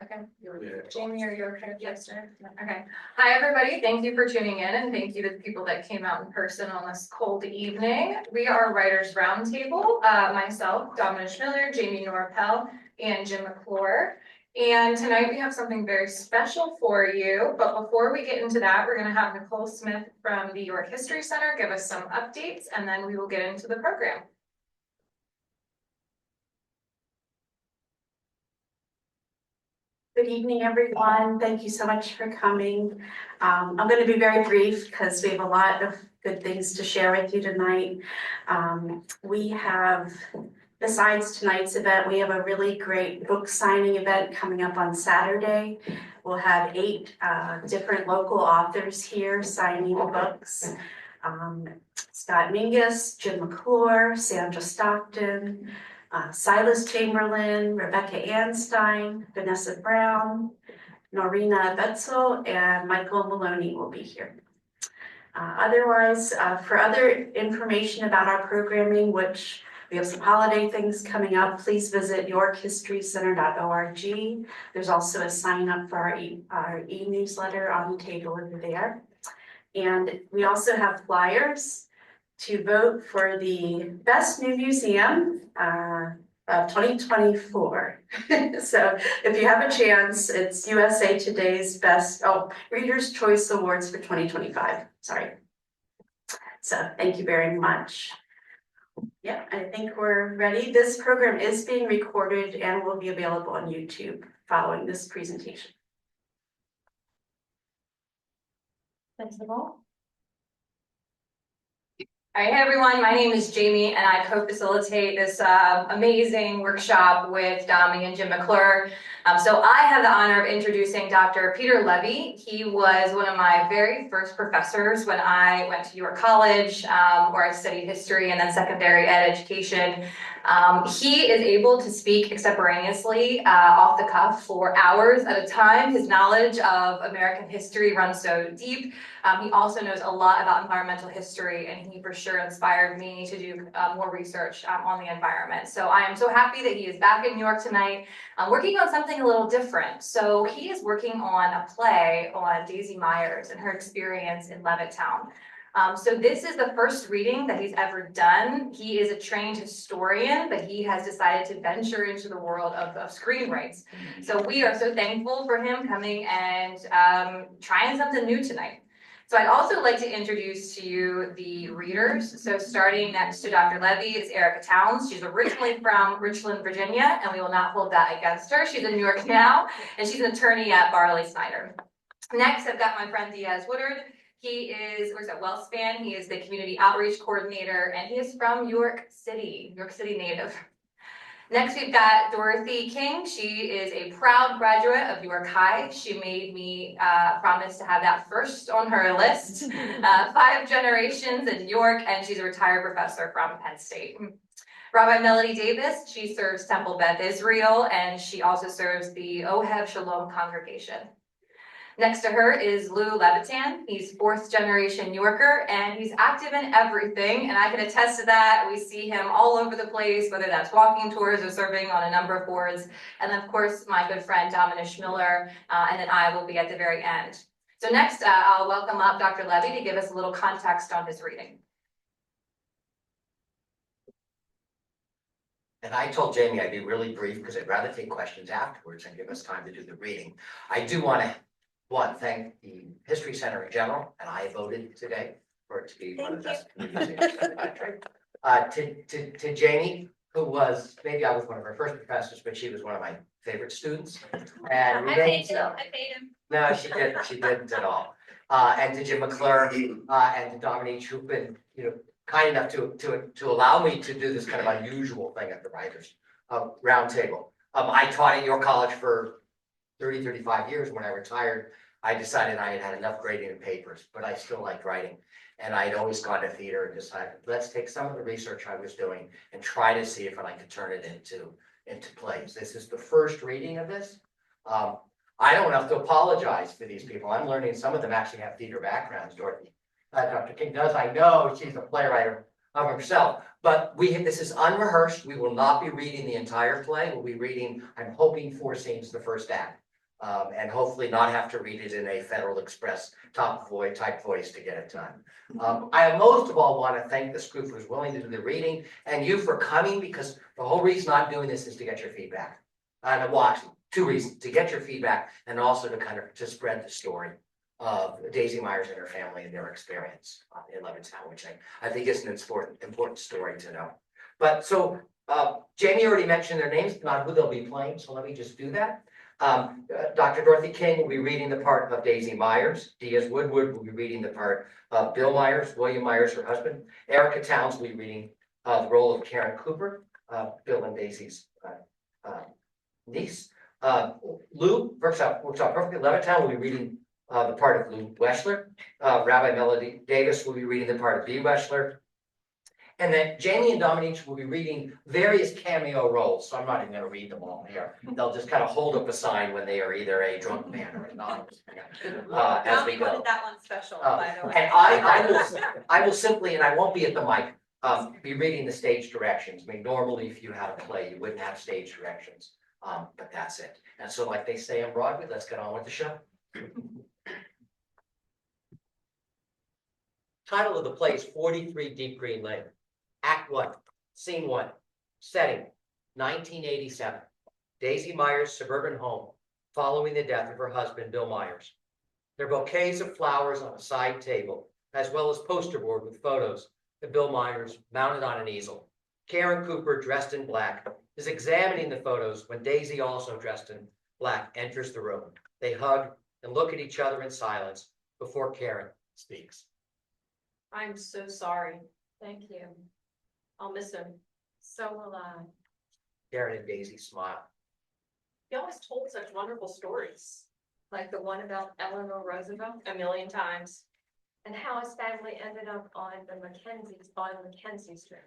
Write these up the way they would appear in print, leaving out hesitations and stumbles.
Okay. Jamie, are you okay? Yes, sir. Okay. Hi, everybody. Thank you for tuning in, and thank you to the people that came out in person on this cold evening. We are Writers Roundtable. Myself, Dominish Miller, Jamie Noerpel, and Jim McClure. And tonight we have something very special for you. But before we get into that, we're going to have Nicole Smith from the York History Center give us some updates, and then we will get into the program. Good evening, everyone. Thank you so much for coming. I'm going to be very brief because we have a lot of good things to share with you tonight. We have, besides tonight's event, we have a really great book signing event coming up on Saturday. We'll have 8 different local authors here signing books. Scott Mingus, Jim McClure, Sandra Stockton, Silas Chamberlain, Rebecca Anstein, Vanessa Brown, Norina Betzel, and Michael Maloney will be here. Otherwise, for other information about our programming, which we have some holiday things coming up, please visit yorkhistorycenter.org. There's also a sign up for our e-newsletter on the table over there. And we also have flyers to vote for the best new museum of 2024. So if you have a chance, it's USA Today's best, Reader's Choice Awards for 2025, sorry. So thank you very much. Yeah, I think we're ready. This program is being recorded and will be available on YouTube following this presentation. Thanks, Nicole. All right, hey everyone, my name is Jamie and I co-facilitate this amazing workshop with Dominish and Jim McClure. So I have the honor of introducing Dr. Peter Levy. He was one of my very first professors when I went to York College, where I studied history and then secondary ed education. He is able to speak extemporaneously off the cuff for hours at a time. His knowledge of American history runs so deep. He also knows a lot about environmental history, and he for sure inspired me to do more research on the environment. So I am so happy that he is back in New York tonight, working on something a little different. So he is working on a play on Daisy Myers and her experience in Levittown. So this is the first reading that he's ever done. He is a trained historian, but he has decided to venture into the world of screenwrites. So we are so thankful for him coming and trying something new tonight. So I'd also like to introduce to you the readers. So starting next to Dr. Levy is Erica Towns. She's originally from Richland, Virginia, and we will not hold that against her. She's in New York now, and she's an attorney at Barley Snyder. Next, I've got my friend Diaz Woodard. He works at Wellspan. He is the community outreach coordinator, and he is from York City native. Next, we've got Dorothy King. She is a proud graduate of York High. She made me promise to have that first on her list. 5 generations in York, and she's a retired professor from Penn State. Rabbi Melody Davis, she serves Temple Beth Israel, and she also serves the Ohev Shalom congregation. Next to her is Lou Lavetan. He's 4th generation Yorker, and he's active in everything, and I can attest to that. We see him all over the place, whether that's walking tours or serving on a number of boards. And then, of course, my good friend Dominish Miller, and then I will be at the very end. So next, I'll welcome up Dr. Levy to give us a little context on his reading. And I told Jamie I'd be really brief because I'd rather take questions afterwards and give us time to do the reading. I do want to thank the History Center in general, and I voted today for it to be one of the best museums in the country. To Jamie, who was, maybe I was one of her first professors, but she was one of my favorite students. And I paid him. No, she didn't at all. And to Jim McClure and to Dominish, who've been, kind enough to allow me to do this kind of unusual thing at the Writers Roundtable. I taught at York College for 35 years. When I retired, I decided I had had enough grading and papers, but I still liked writing. And I'd always gone to theater and decided, let's take some of the research I was doing and try to see if I could turn it into plays. This is the first reading of this. I don't have to apologize for these people. I'm learning some of them actually have theater backgrounds. Dorothy, Dr. King does. I know she's a playwright of herself. But this is unrehearsed. We will not be reading the entire play. We'll be reading, I'm hoping, 4 scenes, the first act. And hopefully not have to read it in a Federal Express type voice to get it done. I most of all want to thank this group who's willing to do the reading and you for coming, because the whole reason I'm doing this is to get your feedback. Well, actually, two reasons: to get your feedback and also to kind of to spread the story of Daisy Myers and her family and their experience in Levittown, which I think is an important story to know. But so Jamie already mentioned their names, not who they'll be playing, so let me just do that. Dr. Dorothy King will be reading the part of Daisy Myers. Diaz Woodard will be reading the part of Bill Myers, William Myers, her husband. Erica Towns will be reading the role of Karen Cooper, Bill and Daisy's niece. Lou works out perfectly. Levittown will be reading the part of Lou Weschler. Rabbi Melody Davis will be reading the part of B. Weschler. And then Jamie and Dominish will be reading various cameo roles, so I'm not even going to read them all here. They'll just kind of hold up a sign when they are either a drunk man or a anonymous man, as we go. Wanted that one special, by the way. And I will simply, and I won't be at the mic, be reading the stage directions. I mean, normally if you had a play, you wouldn't have stage directions, but that's it. And so, like they say on Broadway, let's get on with the show. Title of the play is 43 Deepgreen Lane. Act 1, Scene 1, setting 1987. Daisy Myers' suburban home following the death of her husband, Bill Myers. There are bouquets of flowers on a side table, as well as poster board with photos of Bill Myers mounted on an easel. Karen Cooper, dressed in black, is examining the photos when Daisy, also dressed in black, enters the room. They hug and look at each other in silence before Karen speaks. I'm so sorry. Thank you. I'll miss him. So will I. Karen and Daisy smile. He always told such wonderful stories. Like the one about Eleanor Roosevelt? A million times. And how his family ended up on Mackenzie Street.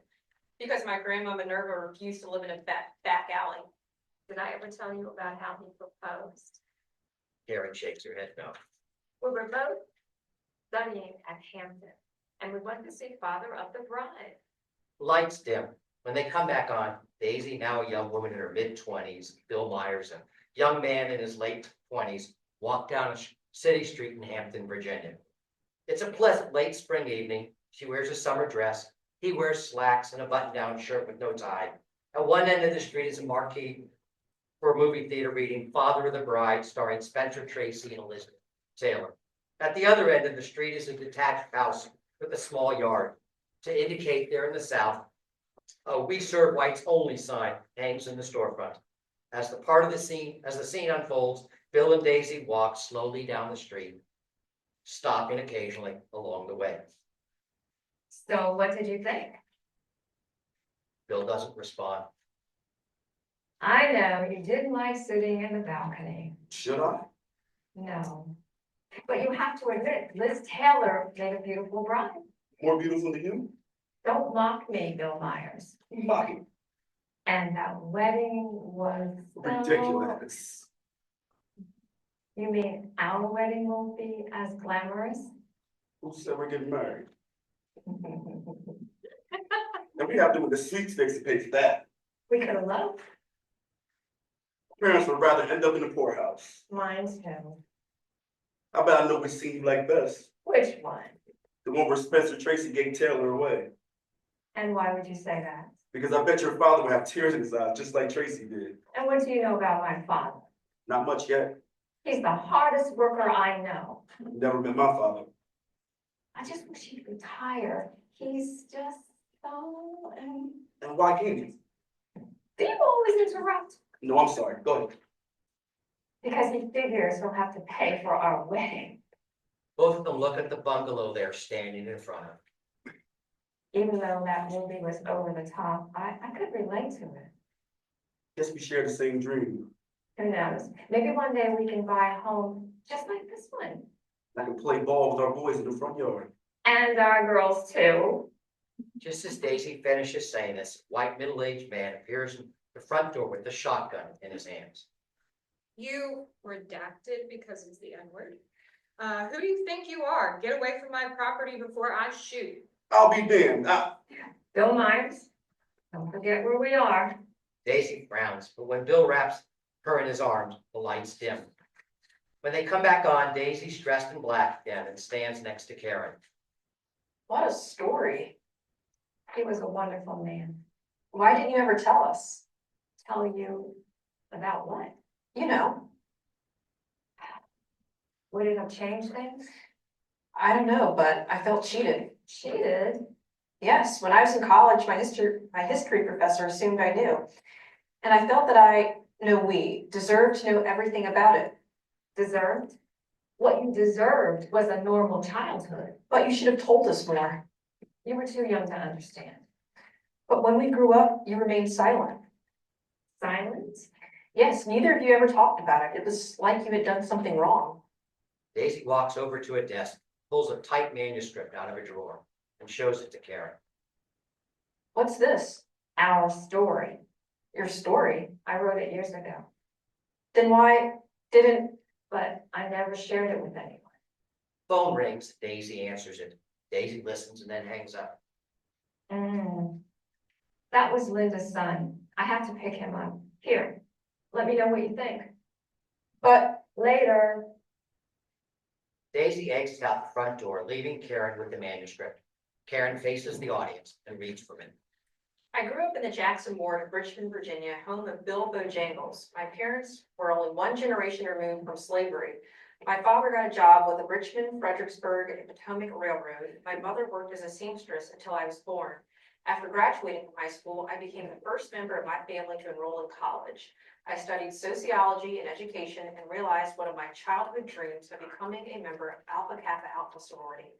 Because my grandma Minerva refused to live in a back alley. Did I ever tell you about how he proposed? Karen shakes her head no. We were both studying at Hampton, and we went to see father of the bride. Lights dim. When they come back on, Daisy, now a young woman in her mid-20s, Bill Myers, a young man in his late 20s, walk down a city street in Hampton, Virginia. It's a pleasant late spring evening. She wears a summer dress. He wears slacks and a button-down shirt with no tie. At one end of the street is a marquee for a movie theater reading Father of the Bride, starring Spencer Tracy and Elizabeth Taylor. At the other end of the street is a detached house with a small yard. To indicate they're in the South, a "We Serve Whites Only" sign hangs in the storefront. As the scene unfolds, Bill and Daisy walk slowly down the street, stopping occasionally along the way. So what did you think? Bill doesn't respond. I know you didn't like sitting in the balcony. Should I? No. But you have to admit, Liz Taylor made a beautiful bride. More beautiful than you? Don't mock me, Bill Myers. Mocking. And that wedding was so... Ridiculous. You mean our wedding won't be as glamorous? Who said we're getting married? We And we have to do with the sweepstakes to pay for that. could have loved. Parents would rather end up in the poorhouse. Mine too. I bet I know which scene you like best. Which one? The one where Spencer Tracy gave Taylor away. And why would you say that? Because I bet your father would have tears in his eyes, just like Tracy did. And what do you know about my father? Not much yet. He's the hardest worker I know. Never met my father. I just wish he'd retire. He's just so... And why can't he? Do you always interrupt? No, I'm sorry. Go ahead. Because he figures he'll have to pay for our wedding. Both of them look at the bungalow they're standing in front of. Even though that movie was over the top, I could relate to it. Guess we share the same dream. Who knows? Maybe one day we can buy a home just like this one. I can play ball with our boys in the front yard. And our girls too. Just as Daisy finishes saying this, a white middle-aged man appears in the front door with the shotgun in his hands. You redacted because it's the N-word. Who do you think you are? Get away from my property before I shoot. I'll be damned. Bill Myers, don't forget where we are. Daisy frowns, but when Bill wraps her in his arms, the lights dim. When they come back on, Daisy's dressed in black again and stands next to Karen. What a story. He was a wonderful man. Why didn't you ever tell us? Tell you about what? You know, Would it have changed things? I don't know, but I felt cheated. Cheated? Yes, when I was in college, my history professor assumed I knew. And I felt that we deserved to know everything about it. Deserved? What you deserved was a normal childhood. But you should have told us more. You were too young to understand. But when we grew up, you remained silent. Silent? Yes, neither of you ever talked about it. It was like you had done something wrong. Daisy walks over to a desk, pulls a tight manuscript out of a drawer, and shows it to Karen. What's this? Our story. Your story? I wrote it years ago, Then why didn't... but I never shared it with anyone. Phone rings, Daisy answers it. Daisy listens and then hangs up. That was Linda's son. I have to pick him up. Here, let me know what you think. But Later. Daisy exits out the front door, leaving Karen with the manuscript. Karen faces the audience and reads from it. I grew up in the Jackson ward of Richmond, Virginia, home of Bill Bojangles. My parents were only one generation removed from slavery. My father got a job with the Richmond, Fredericksburg, and Potomac Railroad. My mother worked as a seamstress until I was born. After graduating from high school, I became the first member of my family to enroll in college. I studied sociology and education and realized one of my childhood dreams of becoming a member of Alpha Kappa Alpha sorority.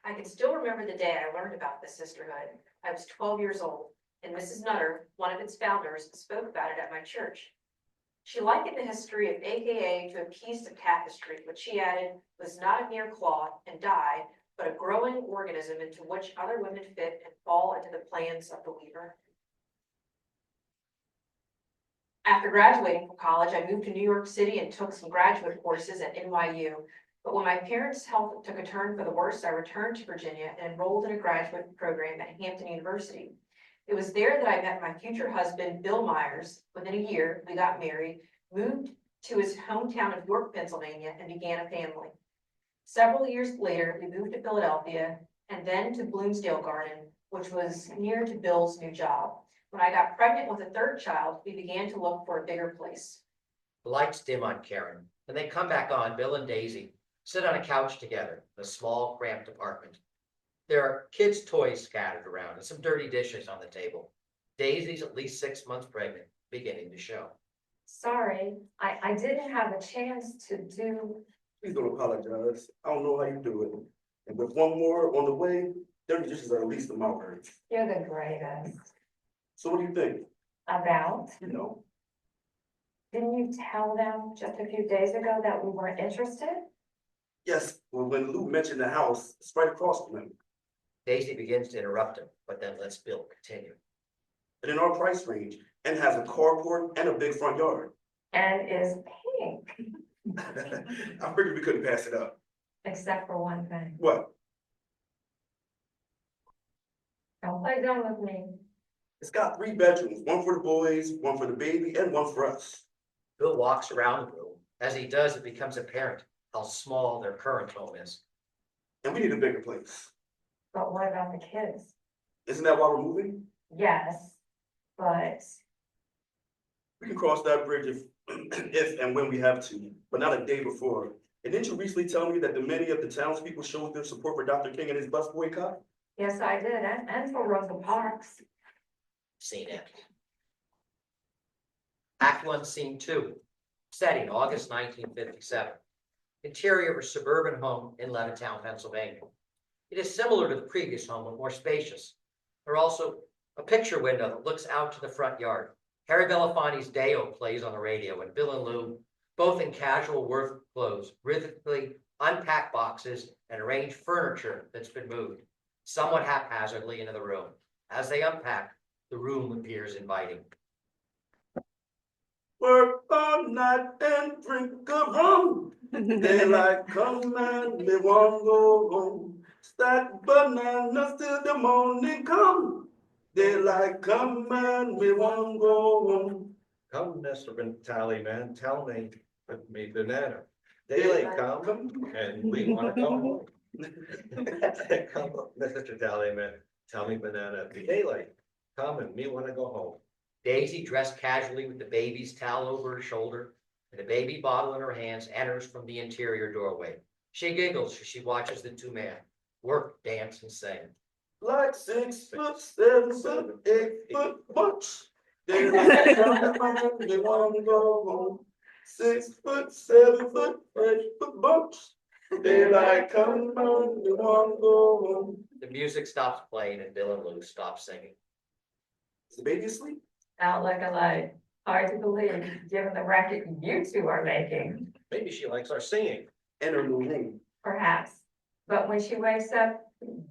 I can still remember the day I learned about this sisterhood. I was 12 years old, and Mrs. Nutter, one of its founders, spoke about it at my church. She likened the history of AKA to a piece of tapestry, which she added was not a mere cloth and dye, but a growing organism into which other women fit and fall into the plans of the weaver. After graduating from college, I moved to New York City and took some graduate courses at NYU. But when my parents' health took a turn for the worse, I returned to Virginia and enrolled in a graduate program at Hampton University. It was there that I met my future husband, Bill Myers. Within a year, we got married, moved to his hometown of York, Pennsylvania, and began a family. Several years later, we moved to Philadelphia and then to Bloomsdale Garden, which was near to Bill's new job. When I got pregnant with a third child, we began to look for a bigger place. The lights dim on Karen. When they come back on, Bill and Daisy sit on a couch together in a small, cramped apartment. There are kids' toys scattered around and some dirty dishes on the table. Daisy's at least 6 months pregnant, beginning to show. Sorry, I didn't have a chance to do. Please don't apologize. I don't know how you do it. And with one more on the way, dirty dishes are at least of my words. You're the greatest. So what do you think? About? You know, Didn't you tell them just a few days ago that we weren't interested? yes, well, when Lou mentioned the house, it's right across from him. Daisy begins to interrupt him, but then lets Bill continue. And in our price range, and has a carport and a big front yard. And is pink, I figured we couldn't pass it up. except for one thing. What? Don't play dumb with me. It's got 3 bedrooms, one for the boys, one for the baby, and one for us. Bill walks around the room. As he does, it becomes apparent how small their current home is. And we need a bigger place. But what about the kids? Isn't that why we're moving? Yes, but We can cross that bridge if, if and when we have to, but not a day before. And didn't you recently tell me that many of the townspeople showed their support for Dr. King and his bus boycott? yes, I did, and for Rosa Parks. Scene end. Act 1, Scene 2. Setting, August 1957. Interior of a suburban home in Levittown, Pennsylvania. It is similar to the previous home, but more spacious. There are also a picture window that looks out to the front yard. Harry Belafonte's Deo plays on the radio, and Bill and Lou, both in casual work clothes, rhythmically unpack boxes and arrange furniture that's been moved, somewhat haphazardly, into the room. As they unpack, the room appears inviting. Work all night and drink a rum. Daylight come and me want go home. Stack bananas till the morning come. Daylight come and me want go home. Come, Mr. Tally man, tell me, with me banana. Daylight come and we wanna go home. Come, Mr. Tommy Banana, daylight come and we wanna go home. Daisy, dressed casually with the baby's towel over her shoulder and a baby bottle in her hands, enters from the interior doorway. She giggles as she watches the two men work, dance, and sing. Like 6 foot, 7 foot, 8 foot bunch. They like come and they wanna go home. 6 foot, 7 foot, 8 foot bunch. They like come and they wanna go home. The music stops playing and Bill and Lou stop singing. Is the baby asleep? Out like a light. Hard to believe, given the racket you two are making. Maybe she likes our singing. And her new name. Perhaps. But when she wakes up,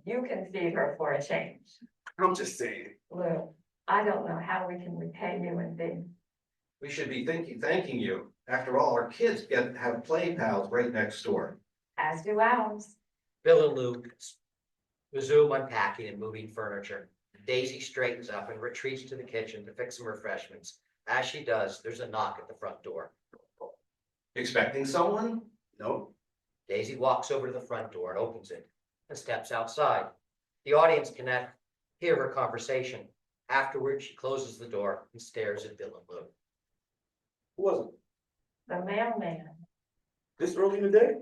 you can feed her for a change. I'm just saying. Lou, I don't know how we can repay you and Big. We should be thanking you. After all, our kids have play pals right next door. As do ours. Bill and Lou resume unpacking and moving furniture. Daisy straightens up and retreats to the kitchen to fix some refreshments. As she does, there's a knock at the front door. Expecting someone? No. Daisy walks over to the front door and opens it and steps outside. The audience can hear her conversation. Afterwards, she closes the door and stares at Bill and Lou. Who was it? The mailman. This early in the day?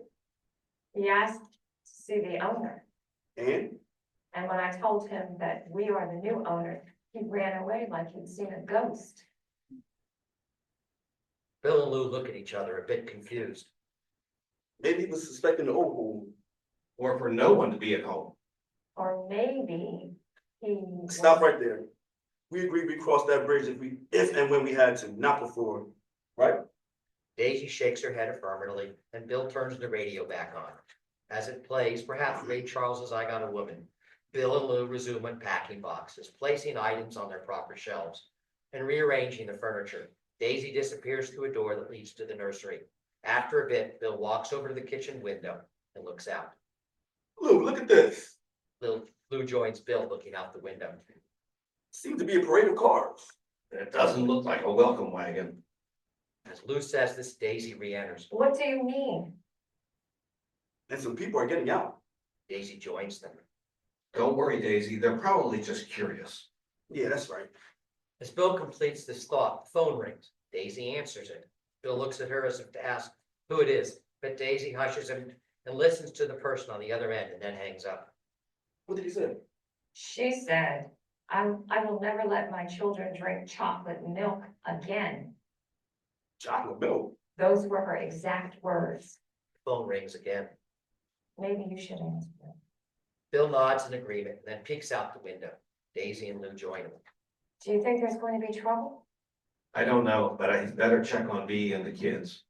He asked to see the owner. And? And when I told him that we are the new owner, he ran away like he'd seen a ghost. Bill and Lou look at each other, a bit confused. Maybe he was suspecting the old home. Or for no one to be at home. Or maybe he. Stop right there. We agreed we crossed that bridge if and when we had to, not before, right? Daisy shakes her head affirmatively, and Bill turns the radio back on. As it plays, perhaps Ray Charles's I Got a Woman, Bill and Lou resume unpacking boxes, placing items on their proper shelves, and rearranging the furniture. Daisy disappears through a door that leads to the nursery. After a bit, Bill walks over to the kitchen window and looks out. Lou, look at this. Lou joins Bill looking out the window. Seems to be a parade of cars. It doesn't look like a welcome wagon. As Lou says this, Daisy re-enters. What do you mean? And some people are getting out. Daisy joins them. Don't worry, Daisy, they're probably just curious. Yeah, that's right. As Bill completes this thought, the phone rings. Daisy answers it. Bill looks at her as if to ask who it is, but Daisy hushes him and listens to the person on the other end and then hangs up. What did he say? She said, I will never let my children drink chocolate milk again. Chocolate milk. Those were her exact words. The phone rings again. Maybe you should answer them. Bill nods in agreement and then peeks out the window. Daisy and Lou join him. Do you think there's going to be trouble? I don't know, but I better check on Bee and the kids.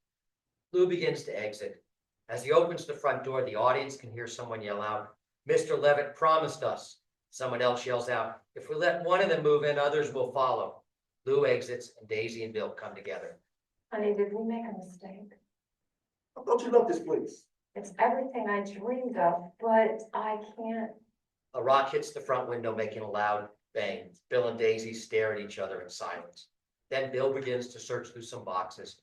Lou begins to exit. As he opens the front door, the audience can hear someone yell out, "Mr. Levitt promised us." Someone else yells out, "If we let one of them move in, others will follow." Lou exits and Daisy and Bill come together. Honey, did we make a mistake? I thought you loved this place. It's everything I dreamed of, but I can't. A rock hits the front window, making a loud bang. Bill and Daisy stare at each other in silence. Then Bill begins to search through some boxes.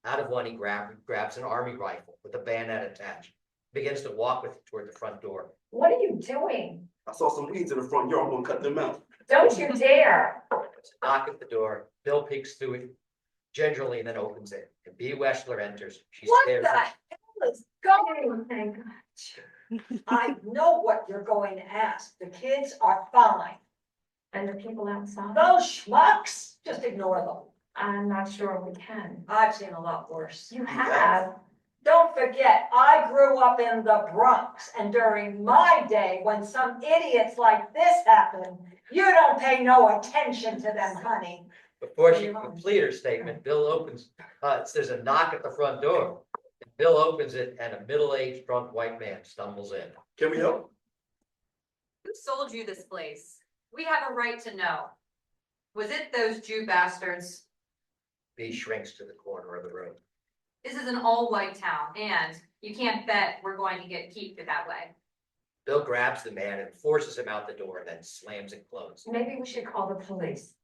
Out of one, he grabs an army rifle with a bayonet attached, begins to walk with it toward the front door. What are you doing? I saw some weeds in the front yard. I'm gonna cut them out. Don't you dare. There's a knock at the door. Bill peeks through it gingerly and then opens it. And Bee Wessler enters. She What stares the at hell is going on? Thank God. I know what you're going to ask. The kids are fine. And the people outside? Those schmucks, just ignore them. I'm not sure we can. I've seen a lot worse. You have. Don't forget, I grew up in the Bronx, and during my day, when some idiots like this happen, you don't pay no attention to them, honey. Before she can complete her statement, Bill opens, there's a knock at the front door. And Bill opens it and a middle-aged drunk white man stumbles in. Can we help? Who sold you this place? We have a right to know. Was it those Jew bastards? Bee shrinks to the corner of the room. This is an all-white town, and you can't bet we're going to keep it that way. Bill grabs the man and forces him out the door, then slams it closed. Maybe we should call the police.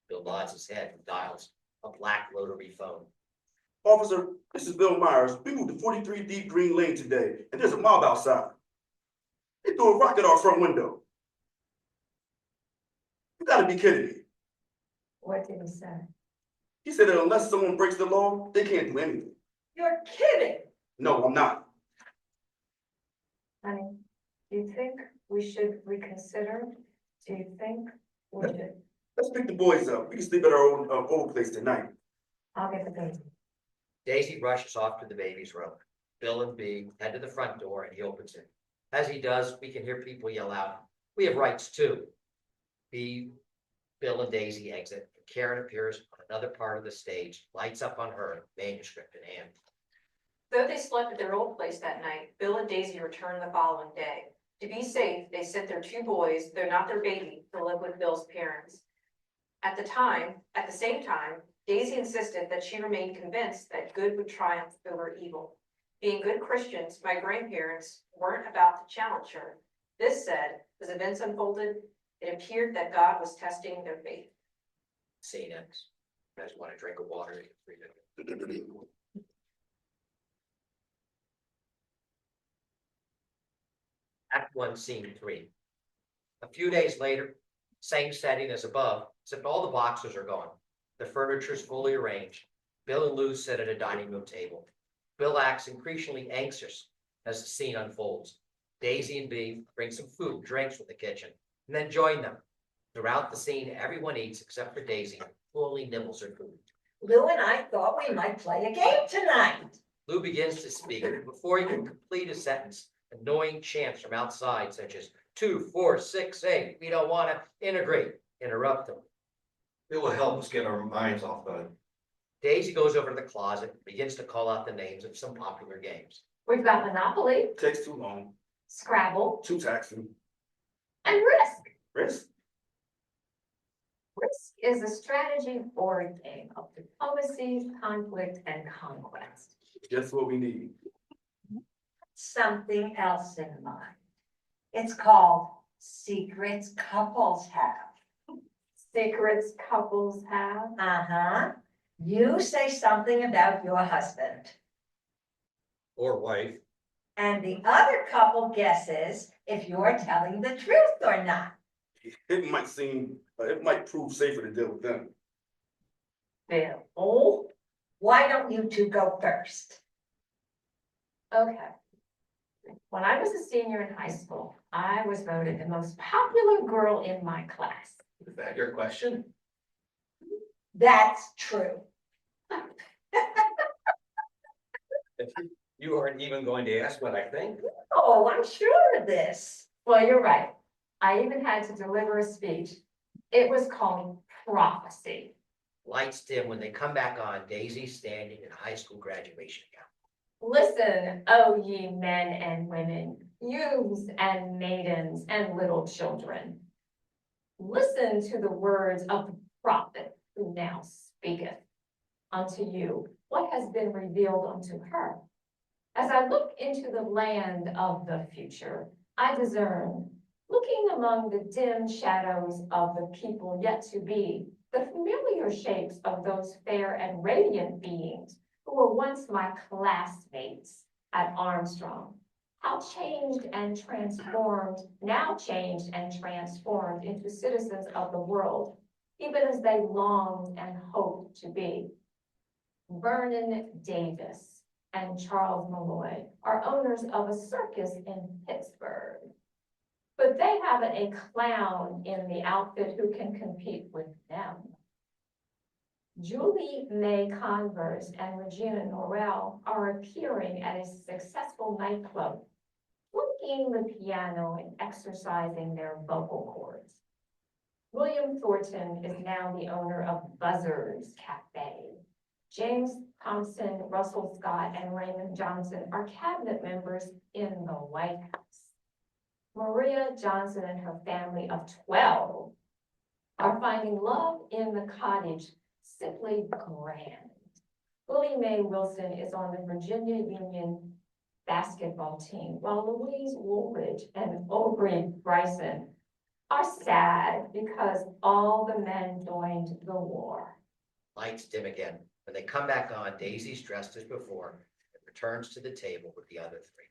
Bill nods his head and dials a black rotary phone. Officer, this is Bill Myers. We moved to 43 Deepgreen Lane today, and there's a mob outside. They threw a rock at our front window. You gotta be kidding me. What did he say? He said that unless someone breaks the law, they can't do anything. You're kidding. No, I'm not. Honey, do you think we should reconsider? Do you think we should? Let's pick the boys up. We can sleep at our own old place tonight. I'll get the baby. Daisy rushes off to the baby's room. Bill and Bee head to the front door and he opens it. As he does, we can hear people yell out, "We have rights too." Bee, Bill and Daisy exit. Karen appears on another part of the stage, lights up on her, manuscript in hand. Though they slept at their old place that night, Bill and Daisy returned the following day. To be safe, they sent their two boys, though not their baby, to live with Bill's parents. At the same time, Daisy insisted that she remained convinced that good would triumph over evil. Being good Christians, my grandparents weren't about to challenge her. This said, as events unfolded, it appeared that God was testing their faith. Scene ends. You guys want a drink of water? Act 1, Scene 3. A few days later, same setting as above, except all the boxes are gone. The furniture is fully arranged. Bill and Lou sit at a dining room table. Bill acts increasingly anxious as the scene unfolds. Daisy and Bee bring some food and drinks from the kitchen, and then join them. Throughout the scene, everyone eats except for Daisy, who only nibbles her food. Lou and I thought we might play a game tonight. Lou begins to speak, but before he can complete a sentence, annoying chants from outside, such as 2, 4, 6, 8, we don't want to integrate, interrupt him. It will help us get our minds off the. Daisy goes over to the closet and begins to call out the names of some popular games. We've got Monopoly, Takes too long. Scrabble, Too taxing. and Risk. Risk? Risk is a strategy board game of diplomacy, conflict, and conquest. Just what we need. Something else in mind. It's called Secrets Couples Have. Secrets couples have. Uh-huh. You say something about your husband, Or wife. and the other couple guesses if you're telling the truth or not. It might prove safer to deal with them. Bill, why don't you two go first? Okay. When I was a senior in high school, I was voted the most popular girl in my class. Is that your question? That's true. You aren't even going to ask what I think? Oh, I'm sure of this. Well, you're right. I even had to deliver a speech. It was called prophecy. Lights dim when they come back on, Daisy standing in high school graduation gown. Listen, O ye men and women, youths and maidens and little children. Listen to the words of the prophet who now speaketh unto you what has been revealed unto her. As I look into the land of the future, I discern, looking among the dim shadows of the people yet to be, the familiar shapes of those fair and radiant beings who were once my classmates at Armstrong. How changed and transformed, now changed and transformed into citizens of the world, even as they longed and hoped to be. Vernon Davis and Charles Malloy are owners of a circus in Pittsburgh, but they haven't a clown in the outfit who can compete with them. Julie May Converse and Regina Noerpel are appearing at a successful nightclub, flicking the piano and exercising their vocal cords. William Thornton is now the owner of Buzzards Cafe. James Thompson, Russell Scott, and Raymond Johnson are cabinet members in the White House. Maria Johnson and her family of 12 are finding love in the cottage simply grand. Willie Mae Wilson is on the Virginia Union basketball team, while Louise Woolridge and Aubrey Bryson are sad because all the men joined the war. Lights dim again. When they come back on, Daisy's dressed as before and returns to the table with the other three.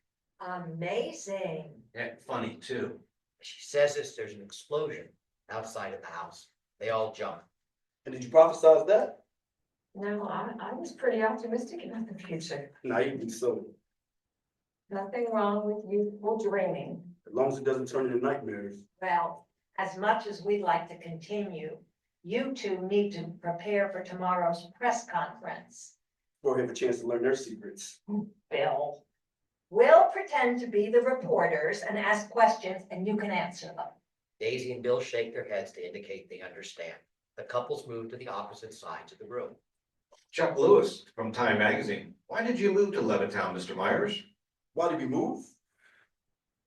Amazing. Yeah, funny too. She says this, there's an explosion outside of the house. They all jump. And did you prophesize that? No, I was pretty optimistic about the future. Naively so, Nothing wrong with youthful dreaming. as long as it doesn't turn into nightmares. Well, as much as we'd like to continue, you two need to prepare for tomorrow's press conference. Or have a chance to learn their secrets. Bill. We'll pretend to be the reporters and ask questions and you can answer them. Daisy and Bill shake their heads to indicate they understand. The couples move to the opposite sides of the room. Chuck Lewis from Time Magazine. Why did you move to Levittown, Mr. Myers? Why did we move?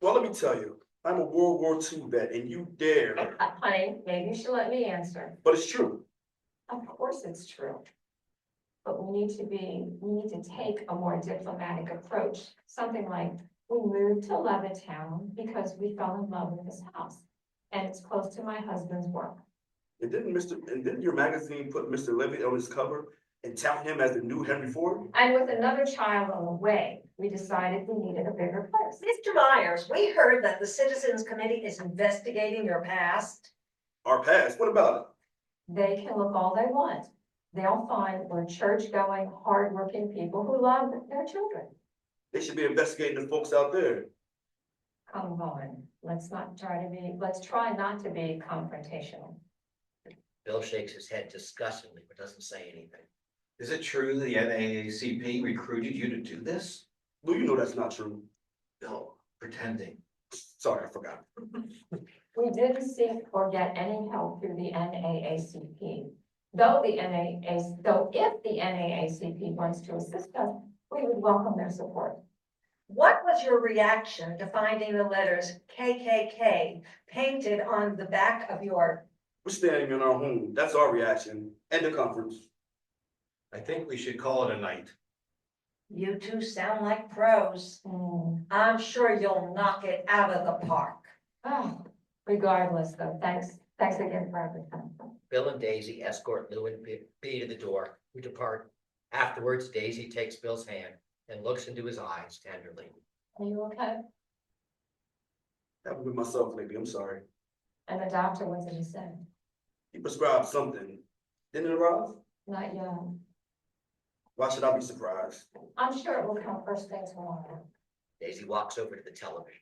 Well, let me tell you, I'm a World War II vet and you dare, Honey, maybe you should let me answer. but it's true. Of course it's true. But we need to take a more diplomatic approach. Something like, we moved to Levittown because we fell in love with this house. And it's close to my husband's work. And didn't your magazine put Mr. Levy on its cover and tout him as the new Henry Ford? And with another child on the way, we decided we needed a bigger place. Mr. Myers, we heard that the Citizens Committee is investigating your past. Our past, what about They can look all they want. They'll find we're church-going, hardworking people who love their children. it? They should be investigating the folks out there. Come on, let's try not to be confrontational. Bill shakes his head disgustedly, but doesn't say anything. Is it true the NAACP recruited you to do this? Lou, you know that's not true. Bill, pretending. Sorry, I forgot. We didn't seek or get any help through the NAACP. Though if the NAACP wants to assist us, we would welcome their support. What was your reaction to finding the letters KKK painted on the back of your? We're staying in our home. That's our reaction. End of conference. I think we should call it a night. You two sound like pros. I'm sure you'll knock it out of the park. Oh, regardless though, thanks again for everything. Bill and Daisy escort Lou and B to the door. We depart. Afterwards, Daisy takes Bill's hand and looks into his eyes tenderly. Are you okay? Happened with myself lately. I'm sorry. And the doctor, what did he say? He prescribed something. Didn't it arrive? Not yet. Why should I be surprised? I'm sure it will come first thing tomorrow. Daisy walks over to the television.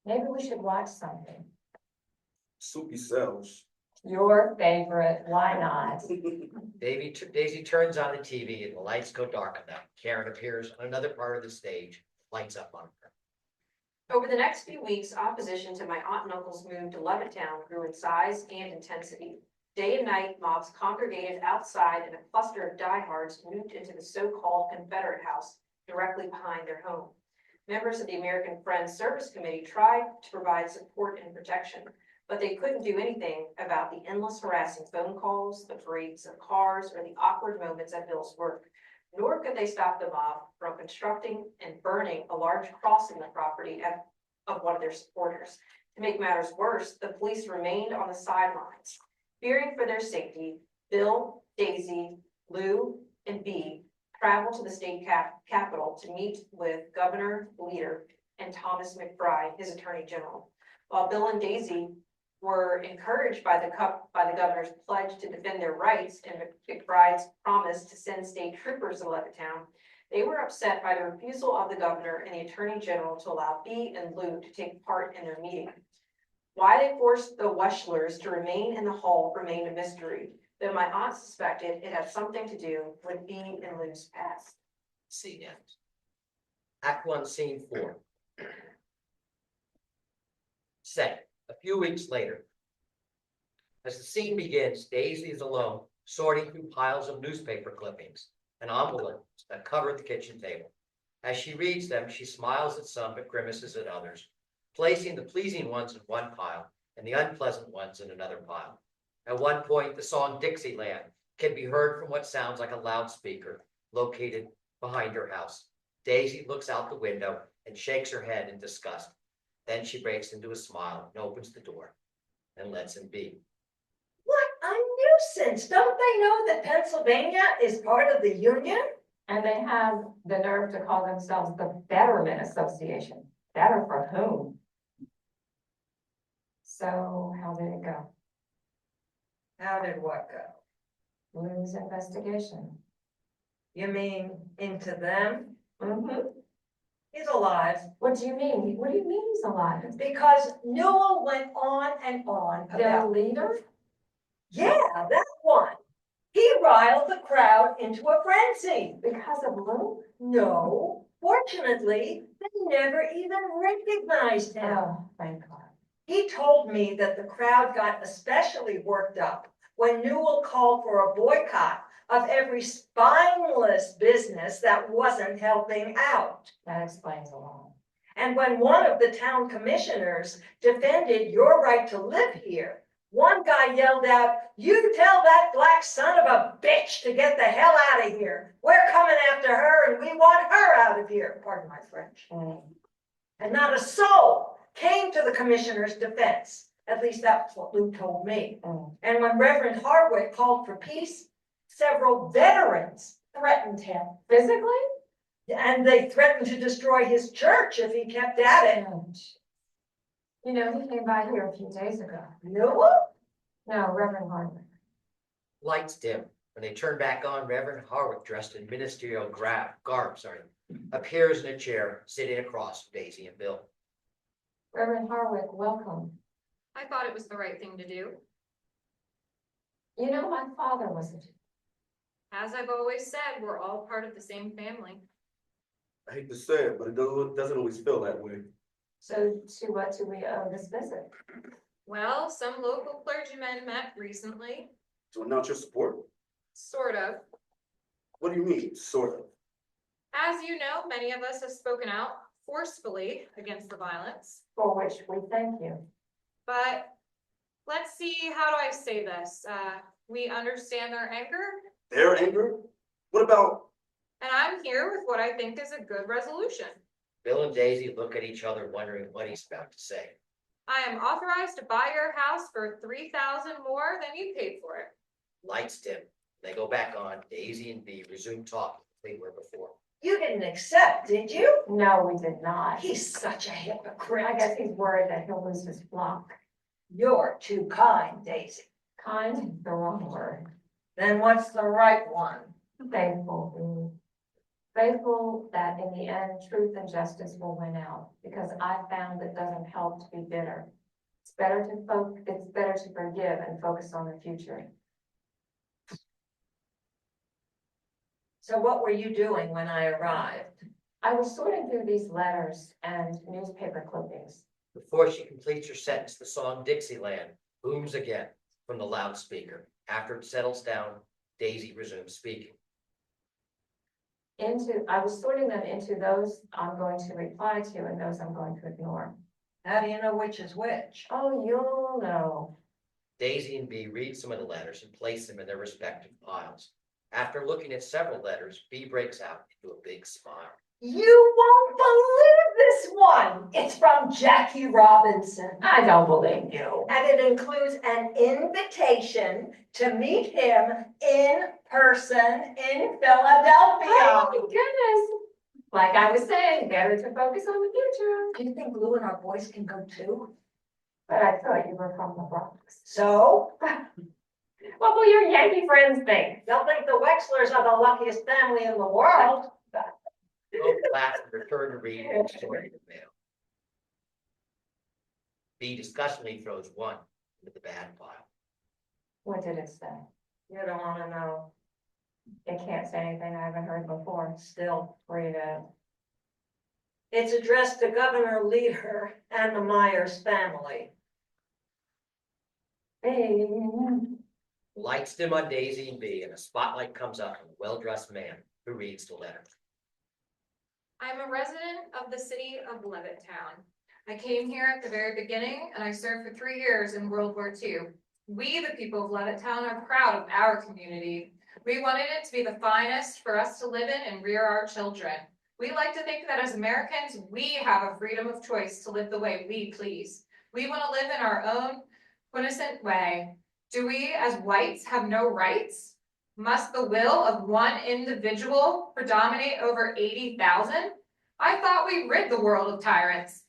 Maybe we should watch something. Soupy sells. Your favorite, why not? Daisy turns on the TV and the lights go dark enough. Karen appears on another part of the stage, lights up on her. Over the next few weeks, opposition to my aunt and uncle's move to Levittown grew in size and intensity. Day and night, mobs congregated outside and a cluster of diehards moved into the so-called Confederate House directly behind their home. Members of the American Friends Service Committee tried to provide support and protection, but they couldn't do anything about the endless harassing phone calls, the parades of cars, or the awkward moments at Bill's work. Nor could they stop the mob from constructing and burning a large cross in the property of one of their supporters. To make matters worse, the police remained on the sidelines. Fearing for their safety, Bill, Daisy, Lou, and B traveled to the state capitol to meet with Governor Leader and Thomas McBride, his attorney general. While Bill and Daisy were encouraged by the governor's pledge to defend their rights and McBride's promise to send state troopers to Levittown, they were upset by the refusal of the governor and the attorney general to allow B and Lou to take part in their meeting. Why they forced the Weschlers to remain in the hall remained a mystery, though my aunt suspected it had something to do with B and Lou's past. Scene ends. Act 1, Scene 4. Second, a few weeks later. As the scene begins, Daisy is alone, sorting through piles of newspaper clippings and envelopes that cover the kitchen table. As she reads them, she smiles at some but grimaces at others, placing the pleasing ones in one pile and the unpleasant ones in another pile. At one point, the song Dixieland can be heard from what sounds like a loudspeaker located behind her house. Daisy looks out the window and shakes her head in disgust. Then she breaks into a smile and opens the door and lets him be. What a nuisance. Don't they know that Pennsylvania is part of the Union? And they have the nerve to call themselves the Betterment Association. Better for whom? So how did it go? How did what go? Lou's investigation. You mean into them? Mm-hmm. He's alive. What do you mean? What do you mean he's alive? Because Newell went on and on Their about, leader? yeah, that one. He riled the crowd into a frenzy. Because of Lou? No, fortunately, they never even recognized him. Oh, thank God. He told me that the crowd got especially worked up when Newell called for a boycott of every spineless business that wasn't helping out. That explains a lot. And when one of the town commissioners defended your right to live here, one guy yelled out, "You tell that black son of a bitch to get the hell out of here. We're coming after her and we want her out of here." Pardon my French. And not a soul came to the commissioner's defense. At least that's what Lou told me. And when Reverend Harwick called for peace, several veterans threatened him. Physically? And they threatened to destroy his church if he kept at it. You know, he came by here a few days ago. Newell? No, Reverend Hardwick. Lights dim. When they turn back on, Reverend Harwick, dressed in ministerial garb, appears in a chair sitting across from Daisy and Bill. Reverend Hardwick, welcome. I thought it was the right thing to do. You know, my father was a Jew. As I've always said, we're all part of the same family. I hate to say it, but it doesn't always feel that way. So to what do we owe this visit? Well, some local clergymen met recently, To announce your support? sort of. What do you mean, sort of? As you know, many of us have spoken out forcefully against the violence. For which we thank you. But let's see, how do I say this? We understand their anger, Their anger? What about, and I'm here with what I think is a good resolution. Bill and Daisy look at each other, wondering what he's about to say. I am authorized to buy your house for $3,000 more than you paid for it. Lights dim. They go back on. Daisy and Bee resume talking as they were before. You didn't accept, did you? No, we did not. He's such a hypocrite. I guess he's worried that he'll lose his flock. You're too kind, Daisy. Kind, the wrong word. Then what's the right one? Faithful. Faithful that in the end, truth and justice will win out. Because I found it doesn't help to be bitter. It's better to forgive and focus on the future. So what were you doing when I arrived? I was sorting through these letters and newspaper clippings. Before she completes her sentence, the song Dixieland booms again from the loudspeaker. After it settles down, Daisy resumes speaking. I was sorting them into those I'm going to reply to and those I'm going to ignore. How do you know which is which? Oh, you'll know. Daisy and Bee read some of the letters and place them in their respective piles. After looking at several letters, Bee breaks out into a big smile. You won't believe this one. It's from Jackie Robinson. I don't believe you. And it includes an invitation to meet him in person in Philadelphia. Oh, my goodness. Like I was saying, better to focus on the future. Do you think Lou and our boys can go too? But I thought you were from the Bronx. So? What will your Yankee friends think? They'll think the Wexlers are the luckiest family in the world. Both laugh and return to read the story in the mail. Bee disgustingly throws one into the bad pile. What did it say? You don't want to know. It can't say anything I haven't heard before. Still, Read it. it's addressed to Governor Leader and the Myers family. Hey. Lights dim on Daisy and Bee, and a spotlight comes up on a well-dressed man who reads the letter. I'm a resident of the city of Levittown. I came here at the very beginning and I served for 3 years in World War II. We, the people of Levittown, are proud of our community. We wanted it to be the finest for us to live in and rear our children. We like to think that as Americans, we have a freedom of choice to live the way we please. We want to live in our own quintessent way. Do we as whites have no rights? Must the will of one individual predominate over 80,000? I thought we rid the world of tyrants.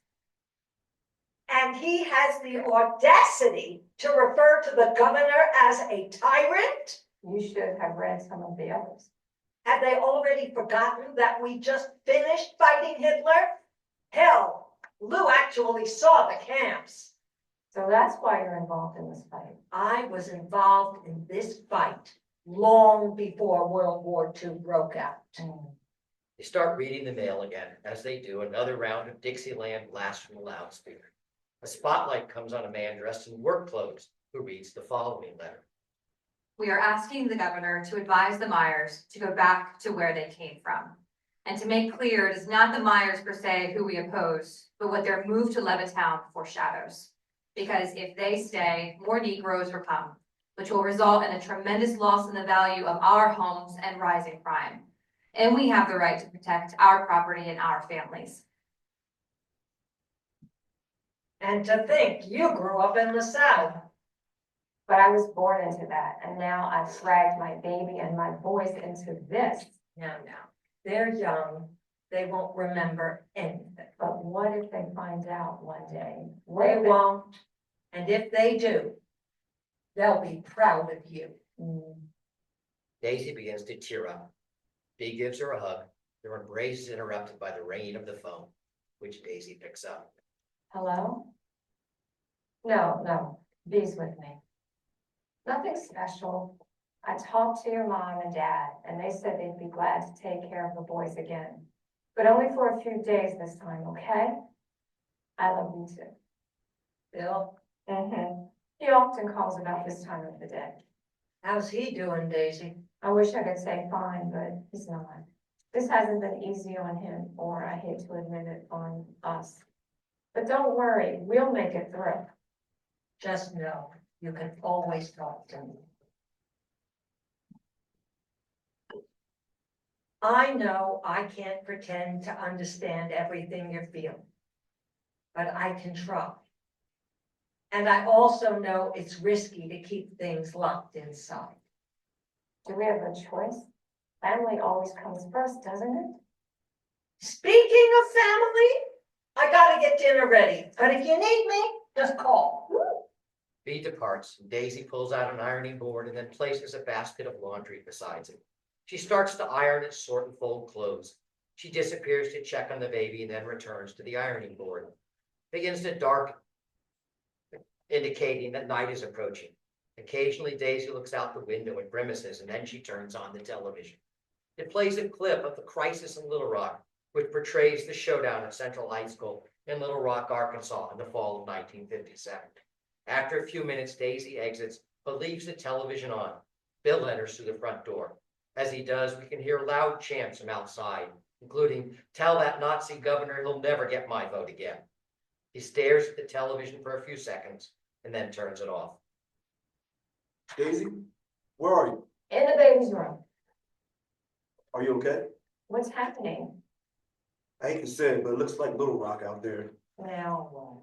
And he has the audacity to refer to the governor as a tyrant? You should have read some of the others. Have they already forgotten that we just finished fighting Hitler? Hell, Lou actually saw the camps. So that's why you're involved in this fight. I was involved in this fight long before World War II broke out. They start reading the mail again. As they do, another round of Dixieland blasts from the loudspeaker. A spotlight comes on a man dressed in work clothes who reads the following letter. We are asking the governor to advise the Myers to go back to where they came from. And to make clear, it is not the Myers per se who we oppose, but what their move to Levittown foreshadows. Because if they stay, more Negroes will come, which will result in a tremendous loss in the value of our homes and rising crime. And we have the right to protect our property and our families. And to think you grew up in the South. But I was born into that, and now I've dragged my baby and my boys into this. No, they're young. They won't remember anything. But what if they find out one day? They won't. And if they do, they'll be proud of you. Daisy begins to tear up. Bee gives her a hug. Their embrace is interrupted by the ringing of the phone, which Daisy picks up. Hello? No, Bee's with me. Nothing special. I talked to your mom and dad, and they said they'd be glad to take care of the boys again. But only for a few days this time, okay? I love you too. Bill, He often calls about this time of the day. how's he doing, Daisy? I wish I could say fine, but he's not. This hasn't been easy on him, or I hate to admit it, on us. But don't worry, we'll make it through. Just know you can always talk to me. I know I can't pretend to understand everything you're feeling, but I can try. And I also know it's risky to keep things locked inside. Do we have a choice? Family always comes first, doesn't it? Speaking of family, I gotta get dinner ready, but if you need me, just call. Bee departs, and Daisy pulls out an ironing board and then places a basket of laundry beside it. She starts to iron and sort and fold clothes. She disappears to check on the baby and then returns to the ironing board. Begins to darken, indicating that night is approaching. Occasionally, Daisy looks out the window and grimaces, and then she turns on the television. It plays a clip of the crisis in Little Rock, which portrays the showdown at Central High School in Little Rock, Arkansas in the fall of 1957. After a few minutes, Daisy exits, but leaves the television on. Bill enters through the front door. As he does, we can hear loud chants from outside, including, "Tell that Nazi governor he'll never get my vote again." He stares at the television for a few seconds and then turns it off. Daisy, where are you? In the baby's room. Are you okay? What's happening? I hate to say it, but it looks like Little Rock out there. Now,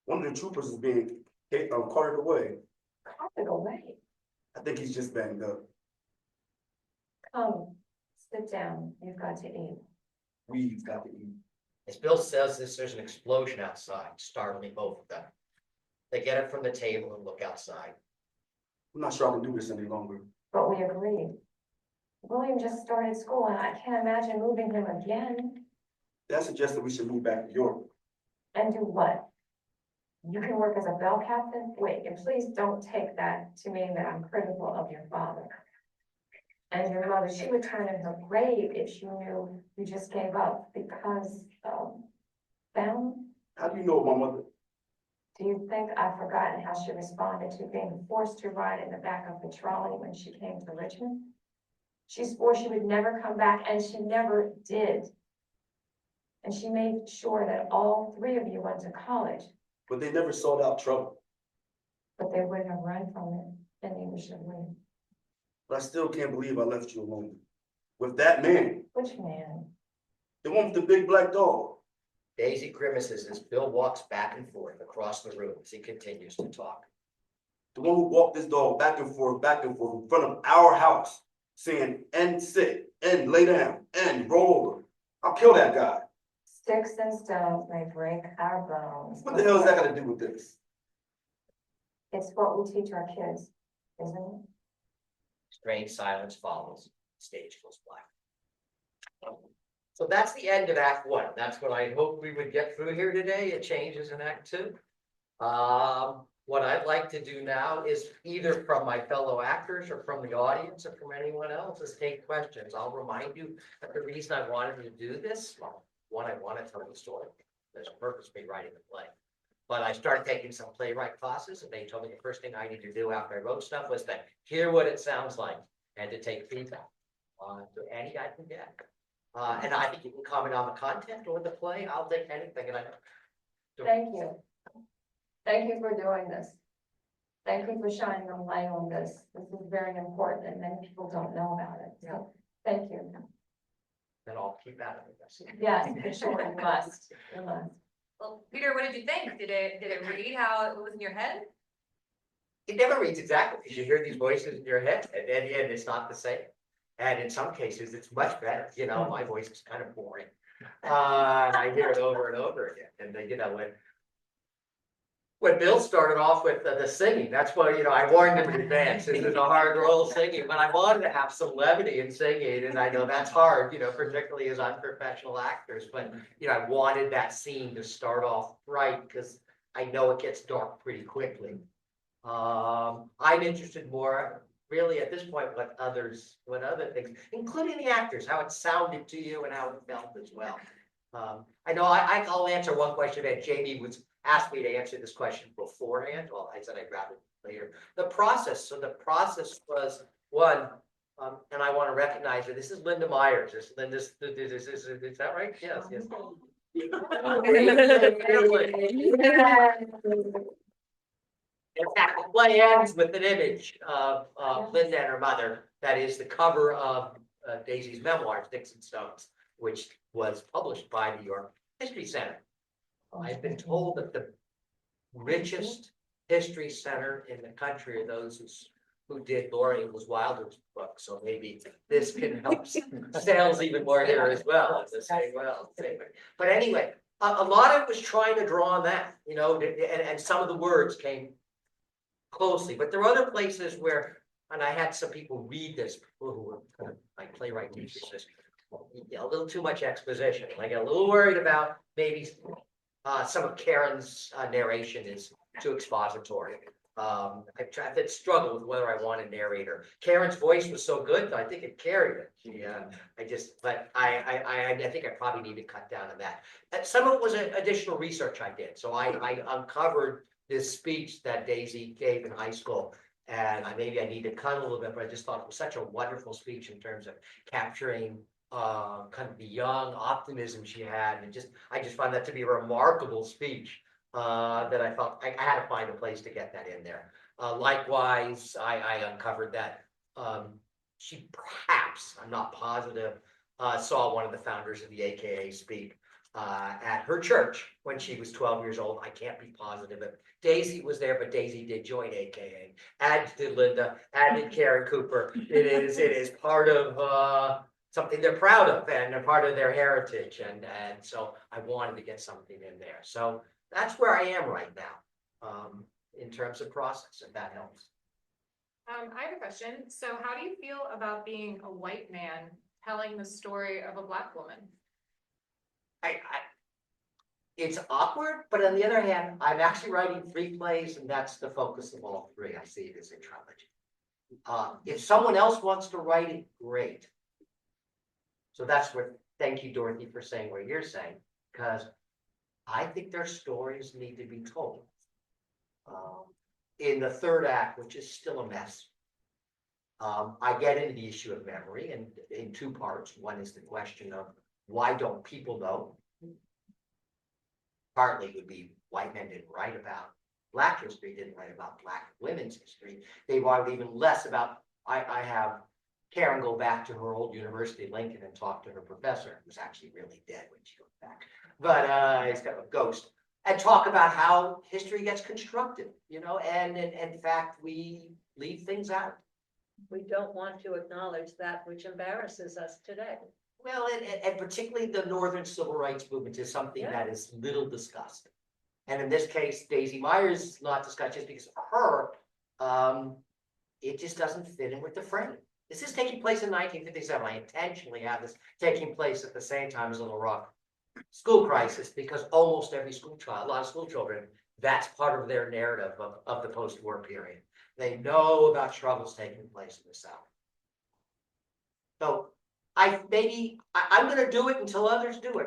One of the troopers is being carted away. carpet away. I think he's just banged up. Come, sit down. You've got to eat. We've got to eat. As Bill says this, there's an explosion outside, startling both of them. They get up from the table and look outside. I'm not sure I can do this any longer. But we agreed. William just started school, and I can't imagine moving him again. Dad suggested we should move back to York. And do what? You can work as a bell captain? Wait, and please don't take that to mean that I'm critical of your father. And your mother, she would turn in her grave if she knew you just gave up because of them. How do you know my mother? Do you think I've forgotten how she responded to being forced to ride in the back of the trolley when she came to Richmond? She swore she would never come back, and she never did. And she made sure that all three of you went to college. But they never sought out trouble. But they wouldn't have run from it initially. But I still can't believe I left you alone. With that man. Which man? The one with the big black dog. Daisy grimaces as Bill walks back and forth across the room as he continues to talk. The one who walked this dog back and forth in front of our house, saying, and sit, and lay down, and roll over. I'll kill that guy. Sticks and stones may break our bones. What the hell is that gonna do with this? It's what we teach our kids, isn't it? Strange silence follows, stage goes black. So that's the end of Act One. That's what I hoped we would get through here today. It changes in Act Two. What I'd like to do now is either from my fellow actors or from the audience or from anyone else is take questions. I'll remind you that the reason I wanted to do this, well, one, I want to tell the story. There's a purpose to me writing the play. But I started taking some playwright classes and they told me the first thing I needed to do after I wrote stuff was to hear what it sounds like and to take feedback. To any I can get. And I think you can comment on the content or the play. I'll take anything. And Thank you. Thank you for doing this. Thank you for shining a light on this. This is very important and many people don't know about it. So, thank you. then I'll keep at it. Yes, for sure, you must. You must. Well, Peter, what did you think? Did it read how it was in your head? It never reads exactly because you hear these voices in your head and in the end it's not the same. And in some cases, it's much better. You know, my voice is kind of boring. And I hear it over and over again. And you know, when Bill started off with the singing, that's why, you know, I warned him in advance. This is a hard role singing, but I wanted to have some levity in singing. And I know that's hard, you know, particularly as unprofessional actors. But, you know, I wanted that scene to start off right because I know it gets dark pretty quickly. I'm interested more really at this point what other things, including the actors, how it sounded to you and how it felt as well. I know I'll answer one question that Jamie was asked me to answer this question beforehand. Well, I said I'd grab it later. The process. So the process was one, and I want to recognize her. This is Linda Myers. Is that right? Yes, yes. In fact, the play ends with an image of Linda and her mother. That is the cover of Daisy's memoirs, Dixon Stones, which was published by New York History Center. I've been told that the richest history center in the country are those who did Laura Ingalls Wilder's book. So maybe this can help sales even more here as well. But anyway, a lot of it was trying to draw on that, you know, and some of the words came closely, but there are other places where, and I had some people read this, people who were kind of like playwright teachers, a little too much exposition. I get a little worried about maybe some of Karen's narration is too expository. I've struggled with whether I want a narrator. Karen's voice was so good that I think it carried it. I think I probably need to cut down on that. And some of it was additional research I did. So I uncovered this speech that Daisy gave in high school. And maybe I need to cut a little bit, but I just thought it was such a wonderful speech in terms of capturing kind of the young optimism she had. And I just found that to be a remarkable speech that I felt I had to find a place to get that in there. Likewise, I uncovered that she perhaps, I'm not positive, saw one of the founders of the AKA speak at her church when she was 12 years old. I can't be positive. Daisy was there, but Daisy did join AKA. As did Linda, as did Karen Cooper. It is part of something they're proud of and a part of their heritage. And so I wanted to get something in there. So that's where I am right now in terms of process, if that helps. I have a question. So how do you feel about being a white man telling the story of a Black woman? It's awkward, but on the other hand, I'm actually writing 3 plays, and that's the focus of all 3. I see it as a trilogy. If someone else wants to write it, great. So that's where, thank you, Dorothy, for saying what you're saying, because I think their stories need to be told. In the 3rd act, which is still a mess, I get into the issue of memory and in 2 parts. One is the question of why don't people know? Partly would be white men didn't write about Black history, didn't write about Black women's history. They wrote even less about, I have Karen go back to her old university, Lincoln, and talk to her professor, who's actually really dead when she goes back. But he's kind of a ghost. and talk about how history gets constructed, and in fact, we leave things out. We don't want to acknowledge that which embarrasses us today. Well, and particularly the Northern Civil Rights Movement is something Yeah. that is little discussed. And in this case, Daisy Myers is not discussed just because of her, it just doesn't fit in with the frame. This is taking place in 1957. I intentionally have this taking place at the same time as Little Rock school crisis, because almost every school child, a lot of school children, that's part of their narrative of the post-war period. They know about struggles taking place in the South. So I'm gonna do it until others do it.